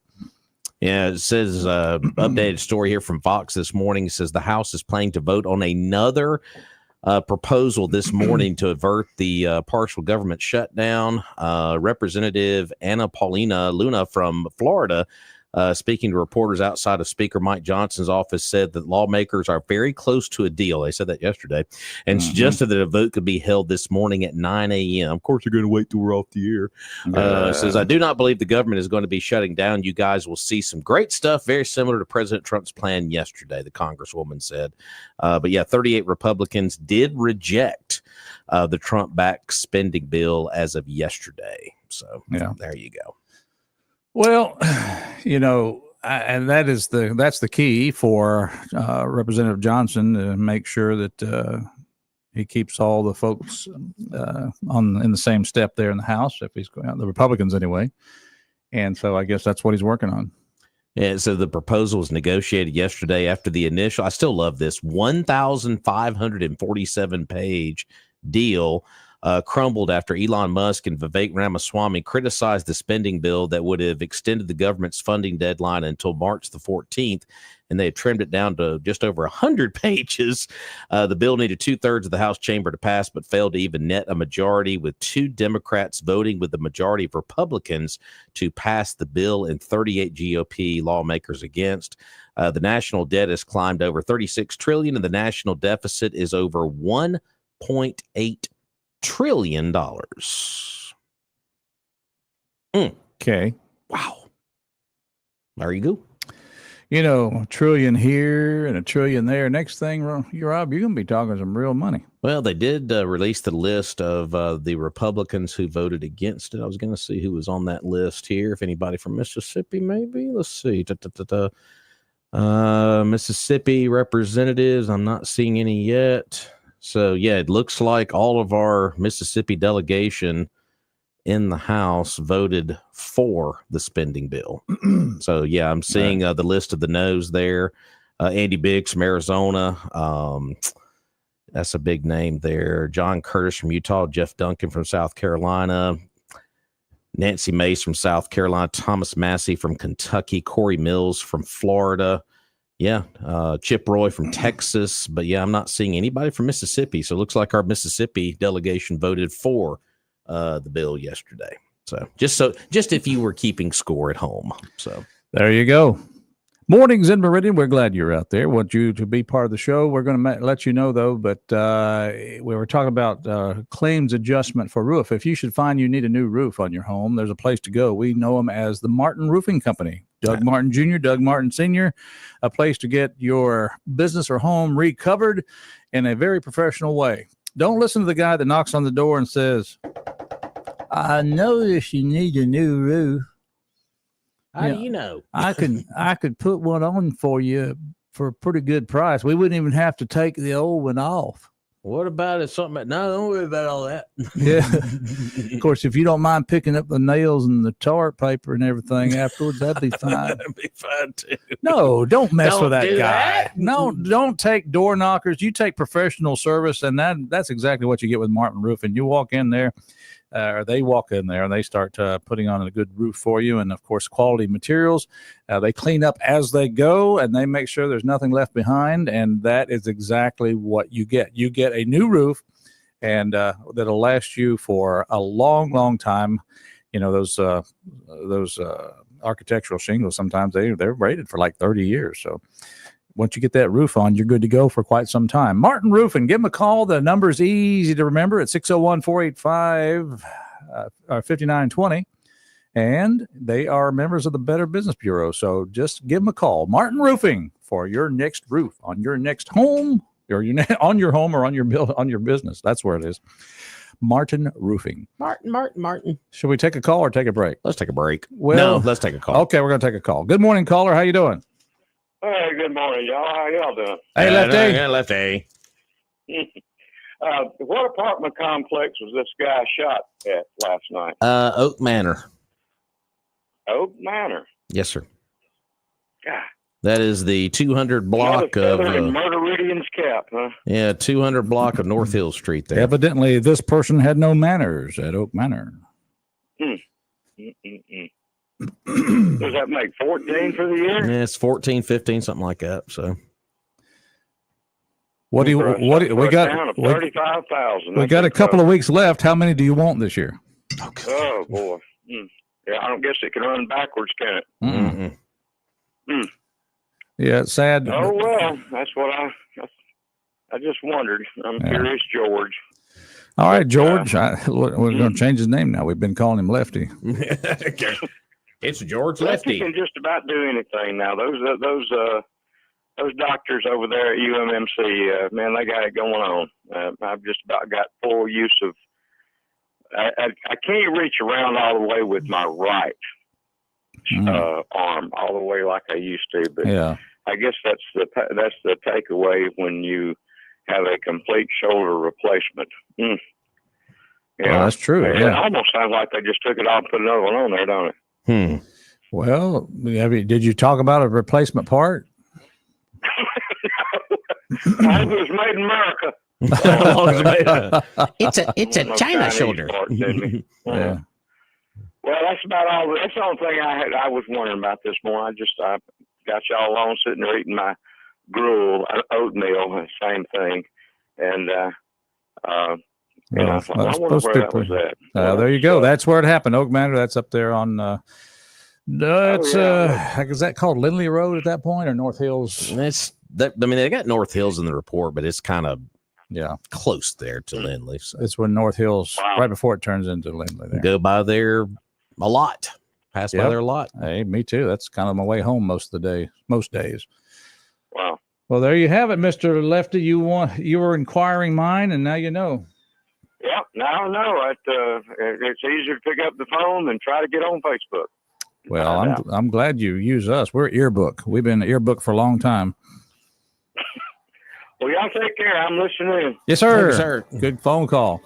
Yeah, it says updated story here from Fox this morning. It says the House is planning to vote on another proposal this morning to avert the partial government shutdown. Representative Anna Paulina Luna from Florida, speaking to reporters outside of Speaker Mike Johnson's office, said that lawmakers are very close to a deal. They said that yesterday and suggested that a vote could be held this morning at 9 a.m. Of course, they're going to wait till we're off the air. Says, I do not believe the government is going to be shutting down. You guys will see some great stuff, very similar to President Trump's plan yesterday, the Congresswoman said. But yeah, 38 Republicans did reject the Trump-backed spending bill as of yesterday. So yeah, there you go. Well, and that's the key for Representative Johnson to make sure that he keeps all the folks in the same step there in the House, if he's going out, the Republicans anyway. And so I guess that's what he's working on. Yeah, so the proposal was negotiated yesterday after the initial, I still love this, 1,547 page deal crumbled after Elon Musk and Vivek Ramaswamy criticized the spending bill that would have extended the government's funding deadline until March the 14th, and they had trimmed it down to just over 100 pages. The bill needed 2/3 of the House chamber to pass, but failed to even net a majority, with 2 Democrats voting with the majority of Republicans to pass the bill and 38 GOP lawmakers against. The national debt has climbed over $36 trillion, and the national deficit is over $1.8 trillion. Okay. Wow. There you go. A trillion here and a trillion there. Next thing, Rob, you're going to be talking some real money. Well, they did release the list of the Republicans who voted against it. I was going to see who was on that list here. If anybody from Mississippi, maybe. Let's see. Mississippi representatives. I'm not seeing any yet. So, yeah, it looks like all of our Mississippi delegation in the House voted for the spending bill. So, yeah, I'm seeing the list of the no's there. Andy Biggs from Arizona. That's a big name there. John Curtis from Utah. Jeff Duncan from South Carolina. Nancy Mace from South Carolina. Thomas Massey from Kentucky. Corey Mills from Florida. Yeah, Chip Roy from Texas, but yeah, I'm not seeing anybody from Mississippi. So it looks like our Mississippi delegation voted for the bill yesterday. So just if you were keeping score at home. So there you go. Mornings in Meridian. We're glad you're out there. Want you to be part of the show. We're going to let you know, though, but we were talking about claims adjustment for roof. If you should find you need a new roof on your home, there's a place to go. We know them as the Martin Roofing Company. Doug Martin Jr., Doug Martin Sr., a place to get your business or home recovered in a very professional way. Don't listen to the guy that knocks on the door and says, I notice you need a new roof. How do you know? I could put one on for you for a pretty good price. We wouldn't even have to take the old one off. What about it? Something? No, don't worry about all that. Yeah. Of course, if you don't mind picking up the nails and the tar paper and everything afterwards, that'd be fine. That'd be fine too. No, don't mess with that guy. That. No, don't take door knockers. You take professional service, and that's exactly what you get with Martin Roofing. You walk in there, or they walk in there, and they start putting on a good roof for you, and of course, quality materials. They clean up as they go, and they make sure there's nothing left behind, and that is exactly what you get. You get a new roof, and that'll last you for a long, long time. Those architectural shingles, sometimes they're rated for like 30 years. So once you get that roof on, you're good to go for quite some time. Martin Roofing, give them a call. The number's easy to remember at 601-485-5920. and they are members of the Better Business Bureau. So just give them a call. Martin Roofing for your next roof on your next home, or on your home or on your business. That's where it is. Martin Roofing. Martin. Should we take a call or take a break? Let's take a break. Well, No, let's take a call. Okay, we're going to take a call. Good morning, caller. How you doing? Hey, good morning, y'all. How y'all doing? Hey, Lefty. Yeah, Lefty. What apartment complex was this guy shot at last night? Oak Manor. Oak Manor. Yes, sir. God. That is the 200 block of Meridian's cap, huh? Yeah, 200 block of North Hill Street there. Evidently, this person had no manners at Oak Manor. Does that make 14 for the year? Yeah, it's 14, 15, something like that. So we got 35,000. We got a couple of weeks left. How many do you want this year? Oh boy. Yeah, I don't guess it can run backwards, can it? Yeah, it's sad. Oh well, that's what I just wondered. I'm curious, George. All right, George. We're going to change his name now. We've been calling him Lefty. It's George Lefty. Lefty Can just about do anything now. Those doctors over there at UMMC, man, they got it going on. I've just about got full use of. I can't reach around all the way with my right arm all the way like I used to, but I guess that's the takeaway when you have a complete shoulder replacement. Yeah, well, that's true. It almost sounds like they just took it off and put another one on there, don't it? Well, did you talk about a replacement part? I hope it was made in America. It's a China shoulder. Yeah. Well, that's about all. That's the only thing I was wondering about this morning. I got y'all alone sitting there eating my gruel, oatmeal, same thing, and I wonder where that was at. There you go. That's where it happened. Oak Manor. That's up there on. Is that called Lindley Road at that point, or North Hills? It's that. I mean, they got North Hills in the report, but it's kind of close there to Lindley. So. It's when North Hills, right before it turns into Lindley. There. Go by there a lot. Pass by there a lot. Hey, me too. That's kind of my way home most days. Wow. Well, there you have it, Mr. Lefty. You were inquiring mine, and now you know. Yeah, now I know. It's easier to pick up the phone than try to get on Facebook. Well, I'm glad you use us. We're Earbook. We've been Earbook for a long time. Well, y'all take care. I'm listening. Yes, sir. Yes, sir. Good phone call.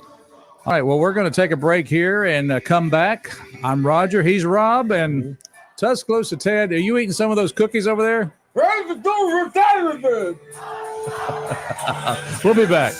All right. Well, we're going to take a break here and come back. I'm Roger. He's Rob. And Tuscaloosa Ted, are you eating some of those cookies over there? We'll be back.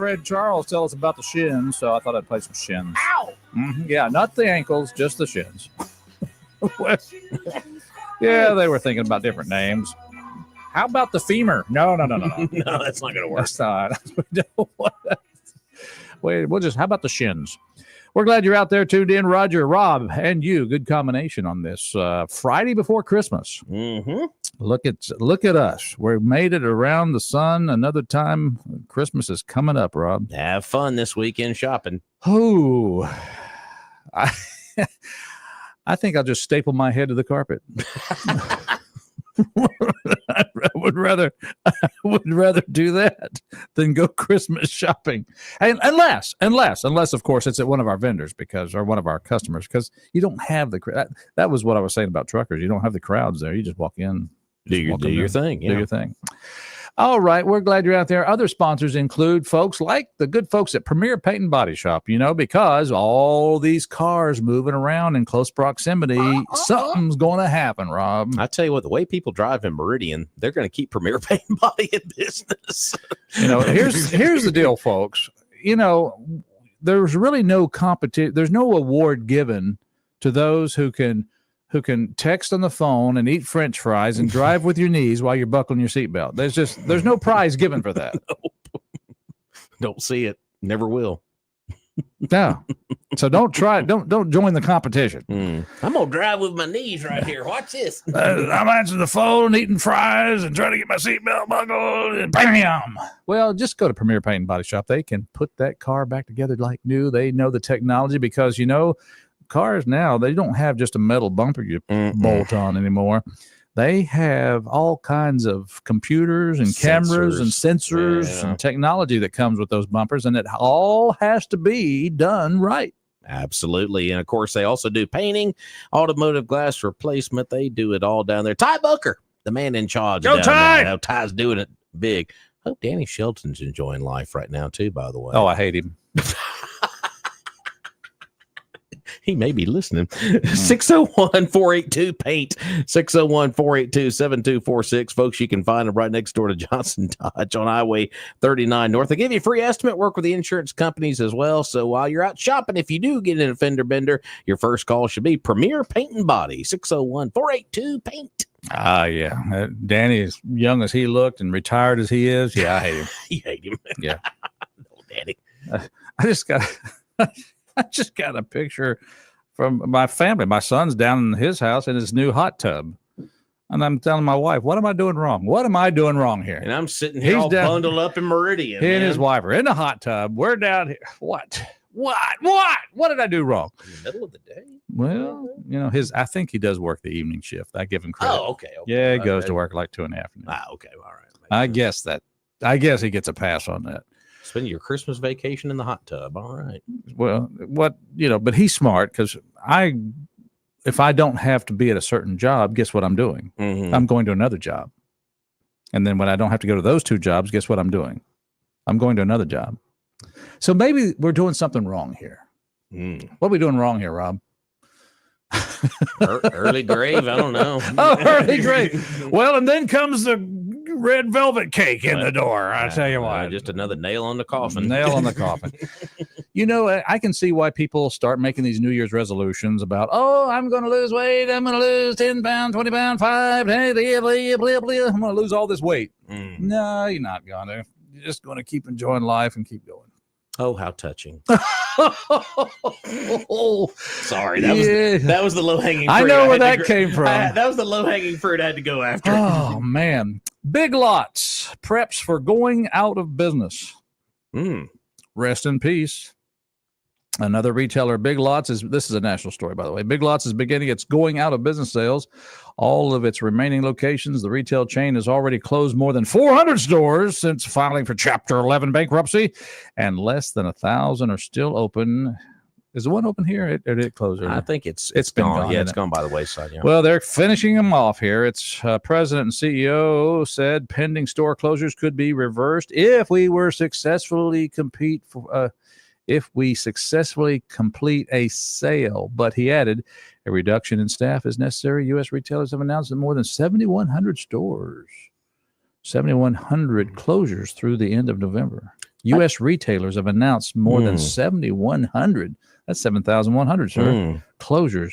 Fred Charles tell us about the shins, so I thought I'd play some shins. Ow! Yeah, not the ankles, just the shins. Yeah, they were thinking about different names. How about the femur? No. No, that's not going to work. That's not. Wait, how about the shins? We're glad you're out there tuned in. Roger, Rob, and you. Good combination on this Friday before Christmas. Mm-hmm. Look at us. We made it around the sun. Another time. Christmas is coming up, Rob. Have fun this weekend shopping. Oh, I think I'll just staple my head to the carpet. I would rather do that than go Christmas shopping, and unless of course it's at one of our vendors or one of our customers, because you don't have the that was what I was saying about truckers. You don't have the crowds there. You just walk in, do your thing. Do your thing. All right, we're glad you're out there. Other sponsors include folks like the good folks at Premier Paint and Body Shop, because all these cars moving around in close proximity, something's going to happen, Rob. I tell you what, the way people drive in Meridian, they're going to keep Premier Paint and Body in business. Here's the deal, folks. There's really no competition. There's no award given to those who can text on the phone and eat French fries and drive with your knees while you're buckling your seatbelt. There's no prize given for that. Nope. Don't see it. Never will. No. So don't try it. Don't join the competition. I'm gonna drive with my knees right here. Watch this. I'm answering the phone, eating fries, and trying to get my seatbelt buckled, and bam! Well, just go to Premier Paint and Body Shop. They can put that car back together like new. They know the technology, because cars now, they don't have just a metal bumper you bolt on anymore. They have all kinds of computers and cameras and sensors and technology that comes with those bumpers, and it all has to be done right. Absolutely. And of course, they also do painting, automotive glass replacement. They do it all down there. Ty Booker, the man in charge. Go Ty! Ty's doing it big. Hope Danny Shelton's enjoying life right now too, by the way. Oh, I hate him. He may be listening. 601-482-PAINT, 601-482-7246. Folks, you can find them right next door to Johnson Dodge on Highway 39 North. They give you a free estimate, work with the insurance companies as well. So while you're out shopping, if you do get in a fender bender, your first call should be Premier Paint and Body, 601-482-PAINT. Yeah. Danny, as young as he looked and retired as he is, I hate him. You hate him. Yeah. No, Danny. I just got a picture from my family. My son's down in his house in his new hot tub. And I'm telling my wife, what am I doing wrong? What am I doing wrong here? And I'm sitting here bundled up in Meridian. He and his wife are in the hot tub. We're down here. What did I do wrong? In the middle of the day? Well, I think he does work the evening shift. I give him credit. Oh, okay. Yeah, he goes to work like 2 in the afternoon. Okay. All right. I guess he gets a pass on that. Spend your Christmas vacation in the hot tub. All right. Well, but he's smart, because if I don't have to be at a certain job, guess what I'm doing? Mm-hmm. I'm going to another job. And then when I don't have to go to those 2 jobs, guess what I'm doing? I'm going to another job. So maybe we're doing something wrong here. What are we doing wrong here, Rob? Early grave. I don't know. Oh, early grave. Well, and then comes the red velvet cake in the door. I tell you what, just another nail on the coffin. Nail on the coffin. I can see why people start making these New Year's resolutions about, I'm going to lose weight. I'm going to lose 10 pounds, 20 pounds, 5. I'm going to lose all this weight. No, you're not going to. You're just going to keep enjoying life and keep going. Oh, how touching. Sorry. That was the low-hanging fruit. I know where that came from. That was the low-hanging fruit I had to go after. Oh, man. Big Lots preps for going out of business. Rest in peace. Another retailer, Big Lots, this is a national story, by the way. Big Lots is beginning its going out of business sales. All of its remaining locations, the retail chain has already closed more than 400 stores since filing for Chapter 11 bankruptcy, and less than 1,000 are still open. Is the one open here, or did it close? I think it's been gone. Yeah, it's gone by the wayside. Yeah. Well, they're finishing them off here. Its president and CEO said pending store closures could be reversed if we successfully complete a sale. But he added, a reduction in staff is necessary. U.S. retailers have announced that more than 7,100 stores, 7,100 closures through the end of November. U.S. retailers have announced more than 7,100. That's 7,100, sir. Closures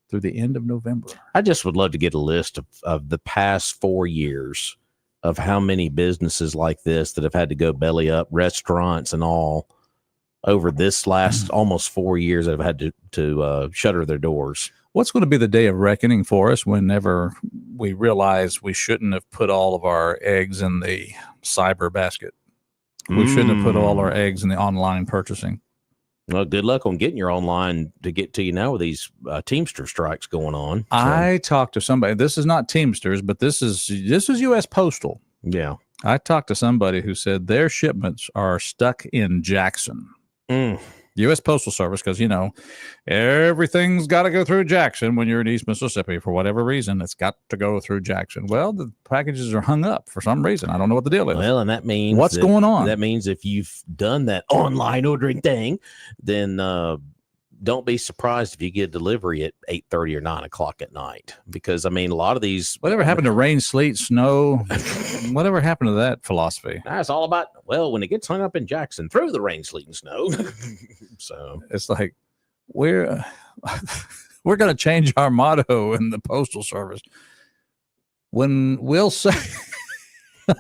through the end of November. I just would love to get a list of the past 4 years of how many businesses like this that have had to go belly up, restaurants and all, over this last almost 4 years that have had to shutter their doors. What's going to be the day of reckoning for us whenever we realize we shouldn't have put all of our eggs in the cyber basket? We shouldn't have put all our eggs in the online purchasing. Well, good luck on getting your online to get to you now with these Teamster strikes going on. So. I talked to somebody. This is not Teamsters, but this is U.S. Postal. Yeah. I talked to somebody who said their shipments are stuck in Jackson. U.S. Postal Service, because, you know, everything's got to go through Jackson when you're in East Mississippi. For whatever reason, it's got to go through Jackson. Well, the packages are hung up for some reason. I don't know what the deal is. Well, and that means what's going on? That means if you've done that online ordering thing, then don't be surprised if you get delivery at 8:30 or 9 o'clock at night. Because, I mean, a lot of these... Whatever happened to rain, sleet, snow? Whatever happened to that philosophy? That's all about, well, when it gets hung up in Jackson, through the rain, sleet, and snow. So it's like, we're going to change our motto in the Postal Service. When we'll say...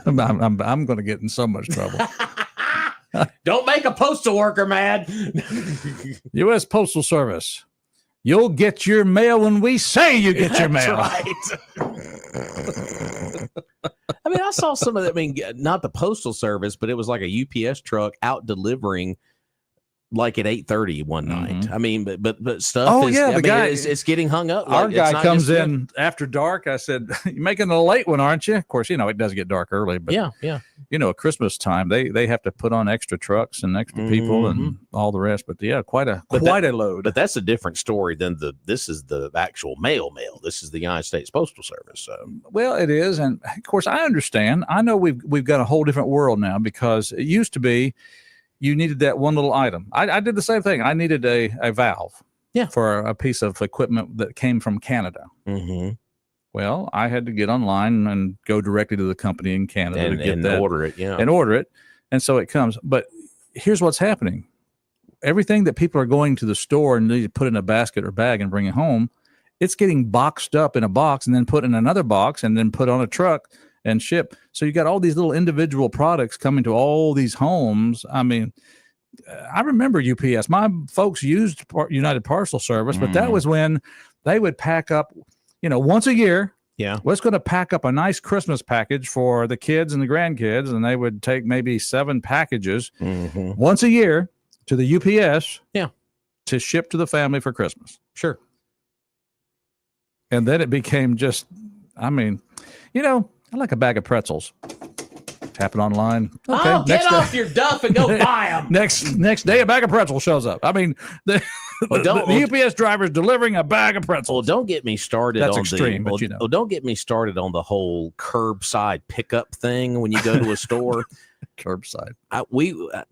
I'm going to get in so much trouble. Don't make a postal worker mad. U.S. Postal Service. You'll get your mail when we say you get your mail. Right. I mean, I saw some of that. I mean, not the Postal Service, but it was like a UPS truck out delivering like at 8:30 one night. I mean, but stuff. Oh, is, yeah, I mean, guy, it's getting hung up. Our like, guy comes in after dark. I said, "You're making a late one, aren't you?" Of course, you know it does get dark early, but yeah. You know, at Christmas time, they have to put on extra trucks and extra people and all the rest. But yeah, quite a load. But that's a different story than this is the actual mail. This is the United States Postal Service. So well, it is, and of course, I understand. I know we've got a whole different world now because it used to be. You needed that one little item. I did the same thing. I needed a valve for a piece of equipment that came from Canada. Well, I had to get online and go directly to the company in Canada to get that. Order it. Yeah. And order it. And so it comes. But here's what's happening. Everything that people are going to the store and need to put in a basket or bag and bring it home, it's getting boxed up in a box and then put in another box and then put on a truck and ship. So you got all these little individual products coming to all these homes. I mean, I remember UPS. My folks used United Parcel Service, but that was when they would pack up, you know, once a year. Yeah. Let's going to pack up a nice Christmas package for the kids and the grandkids. And they would take maybe 7 packages once a year to the UPS to ship to the family for Christmas. Sure. And then it became just, I mean, you know, I like a bag of pretzels. Tap it online. Okay, oh, get off your duff and go buy them. Next day, a bag of pretzels shows up. I mean, the UPS driver's delivering a bag of pretzels. Well, don't get me started. That's on extreme, the, but you know. Well, don't get me started on the whole curbside pickup thing when you go to a store. Curbside.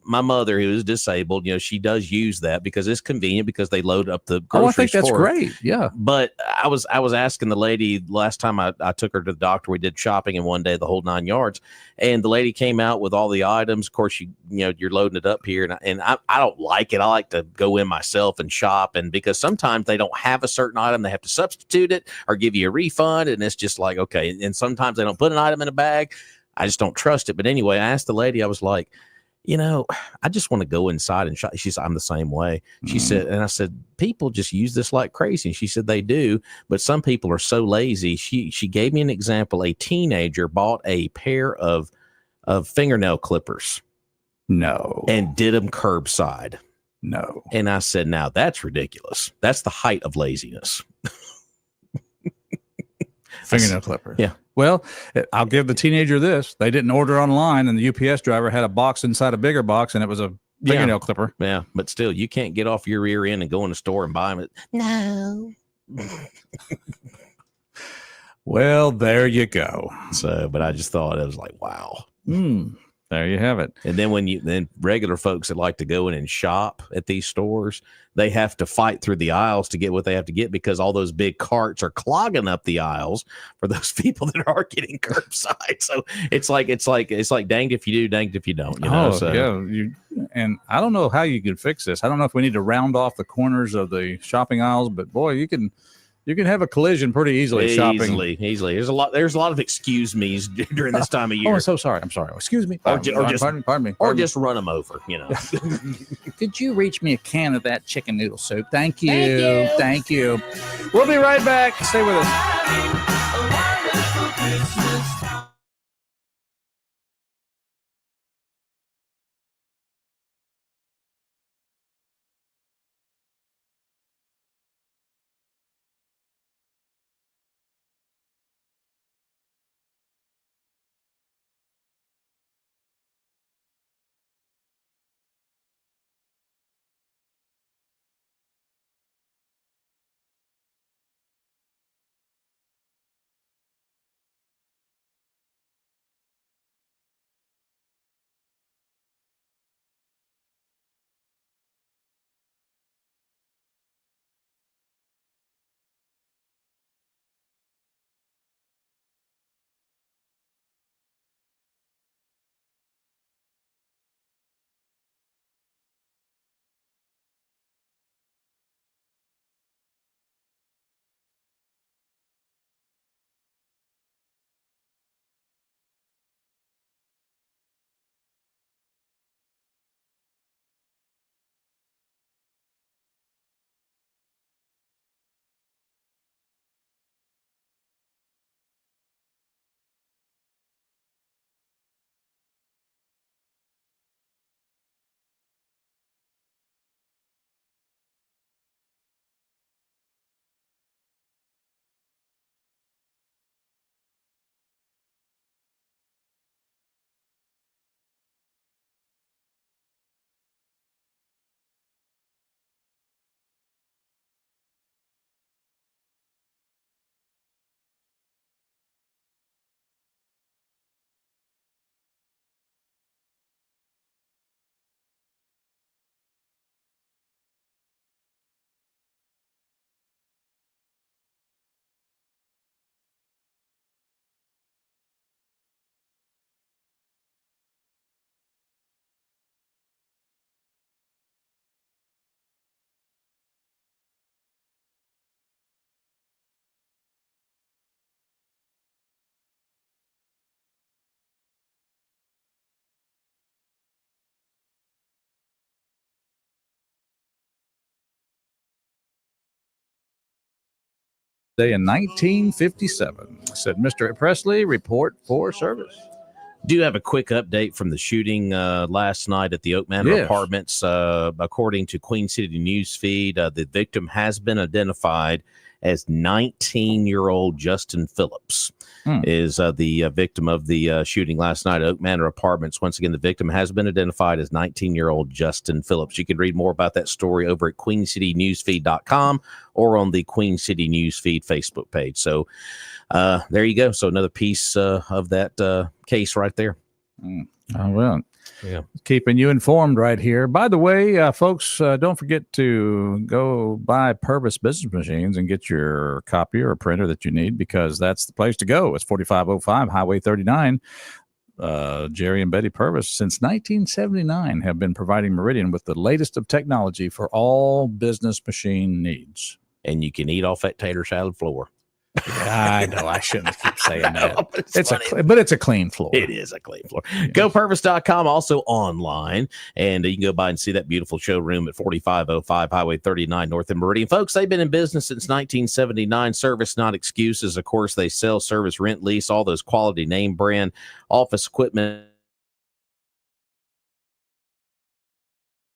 My mother, who is disabled, you know, she does use that because it's convenient because they load up the groceries. Oh, I think that's for great. Yeah. But I was asking the lady last time I took her to the doctor. We did shopping in one day, the whole 9 yards, and the lady came out with all the items. Of course, you're loading it up here, and I don't like it. I like to go in myself and shop, and because sometimes they don't have a certain item, they have to substitute it or give you a refund, and it's just like okay. And sometimes they don't put an item in a bag. I just don't trust it. But anyway, I asked the lady, I was like, you know, I just want to go inside and shop. She said, I'm the same way. She said, and I said, people just use this like crazy. And she said, they do. But some people are so lazy. She gave me an example. A teenager bought a pair of fingernail clippers. No. And did them curbside. No. And I said, now that's ridiculous. That's the height of laziness. Fingernail clipper. Yeah. Well, I'll give the teenager this. They didn't order online, and the UPS driver had a box inside a bigger box, and it was a fingernail clipper. Yeah, but still, you can't get off your rear end and go in the store and buy them. No. Well, there you go. So, but I just thought it was like, wow. There you have it. And then regular folks that like to go in and shop at these stores, they have to fight through the aisles to get what they have to get because all those big carts are clogging up the aisles for those people that are getting curbside. So it's like danged if you do, danged if you don't. You know? And I don't know how you can fix this. I don't know if we need to round off the corners of the shopping aisles, but boy, you can have a collision pretty easily shopping. Easily. There's a lot of excuse me's during this time of year. Oh, I'm so sorry. I'm sorry. Excuse me. Pardon me. Or just run them over, you know. Could you reach me a can of that chicken noodle soup? Thank you. Thank you. We'll be right back. Stay with us. Day in 1957, said Mr. Presley, report for service. Do have a quick update from the shooting last night at the Oak Manor Apartments. According to Queen City News Feed, the victim has been identified as 19-year-old Justin Phillips is the victim of the shooting last night at Oak Manor Apartments. Once again, the victim has been identified as 19-year-old Justin Phillips. You can read more about that story over at queencitynewsfeed.com or on the Queen City News Feed Facebook page. So there you go. So another piece of that case right there. Oh, well. Yeah. Keeping you informed right here. By the way, folks, don't forget to go buy Purvis Business Machines and get your copier or printer that you need, because that's the place to go. It's 4505 Highway 39. Jerry and Betty Purvis, since 1979, have been providing Meridian with the latest of technology for all business machine needs. And you can eat off that tater salad floor. Yeah, I know. I shouldn't keep saying that. But it's a clean floor. It is a clean floor. Yeah. GoPurvis.com, also online. And you can go by and see that beautiful showroom at 4505 Highway 39 North in Meridian. Folks, they've been in business since 1979. Service, not excuses. Of course, they sell, service, rent, lease, all those quality name brand office equipment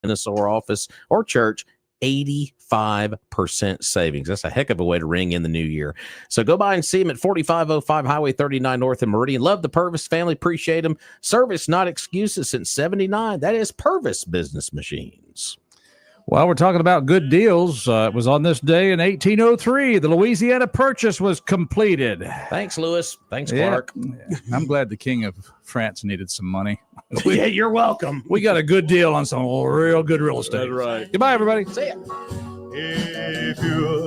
in a store office or church. 85% savings. That's a heck of a way to ring in the new year. So go by and see them at 4505 Highway 39 North in Meridian. Love the Purvis family. Appreciate them. Service, not excuses, since 79. That is Purvis Business Machines. Well, we're talking about good deals. It was on this day in 1803. The Louisiana Purchase was completed. Thanks, Lewis. Thanks, Clark. Yeah. I'm glad the King of France needed some money. Yeah, you're welcome. We got a good deal on some real good real estate. That's right. Goodbye, everybody. See ya. If you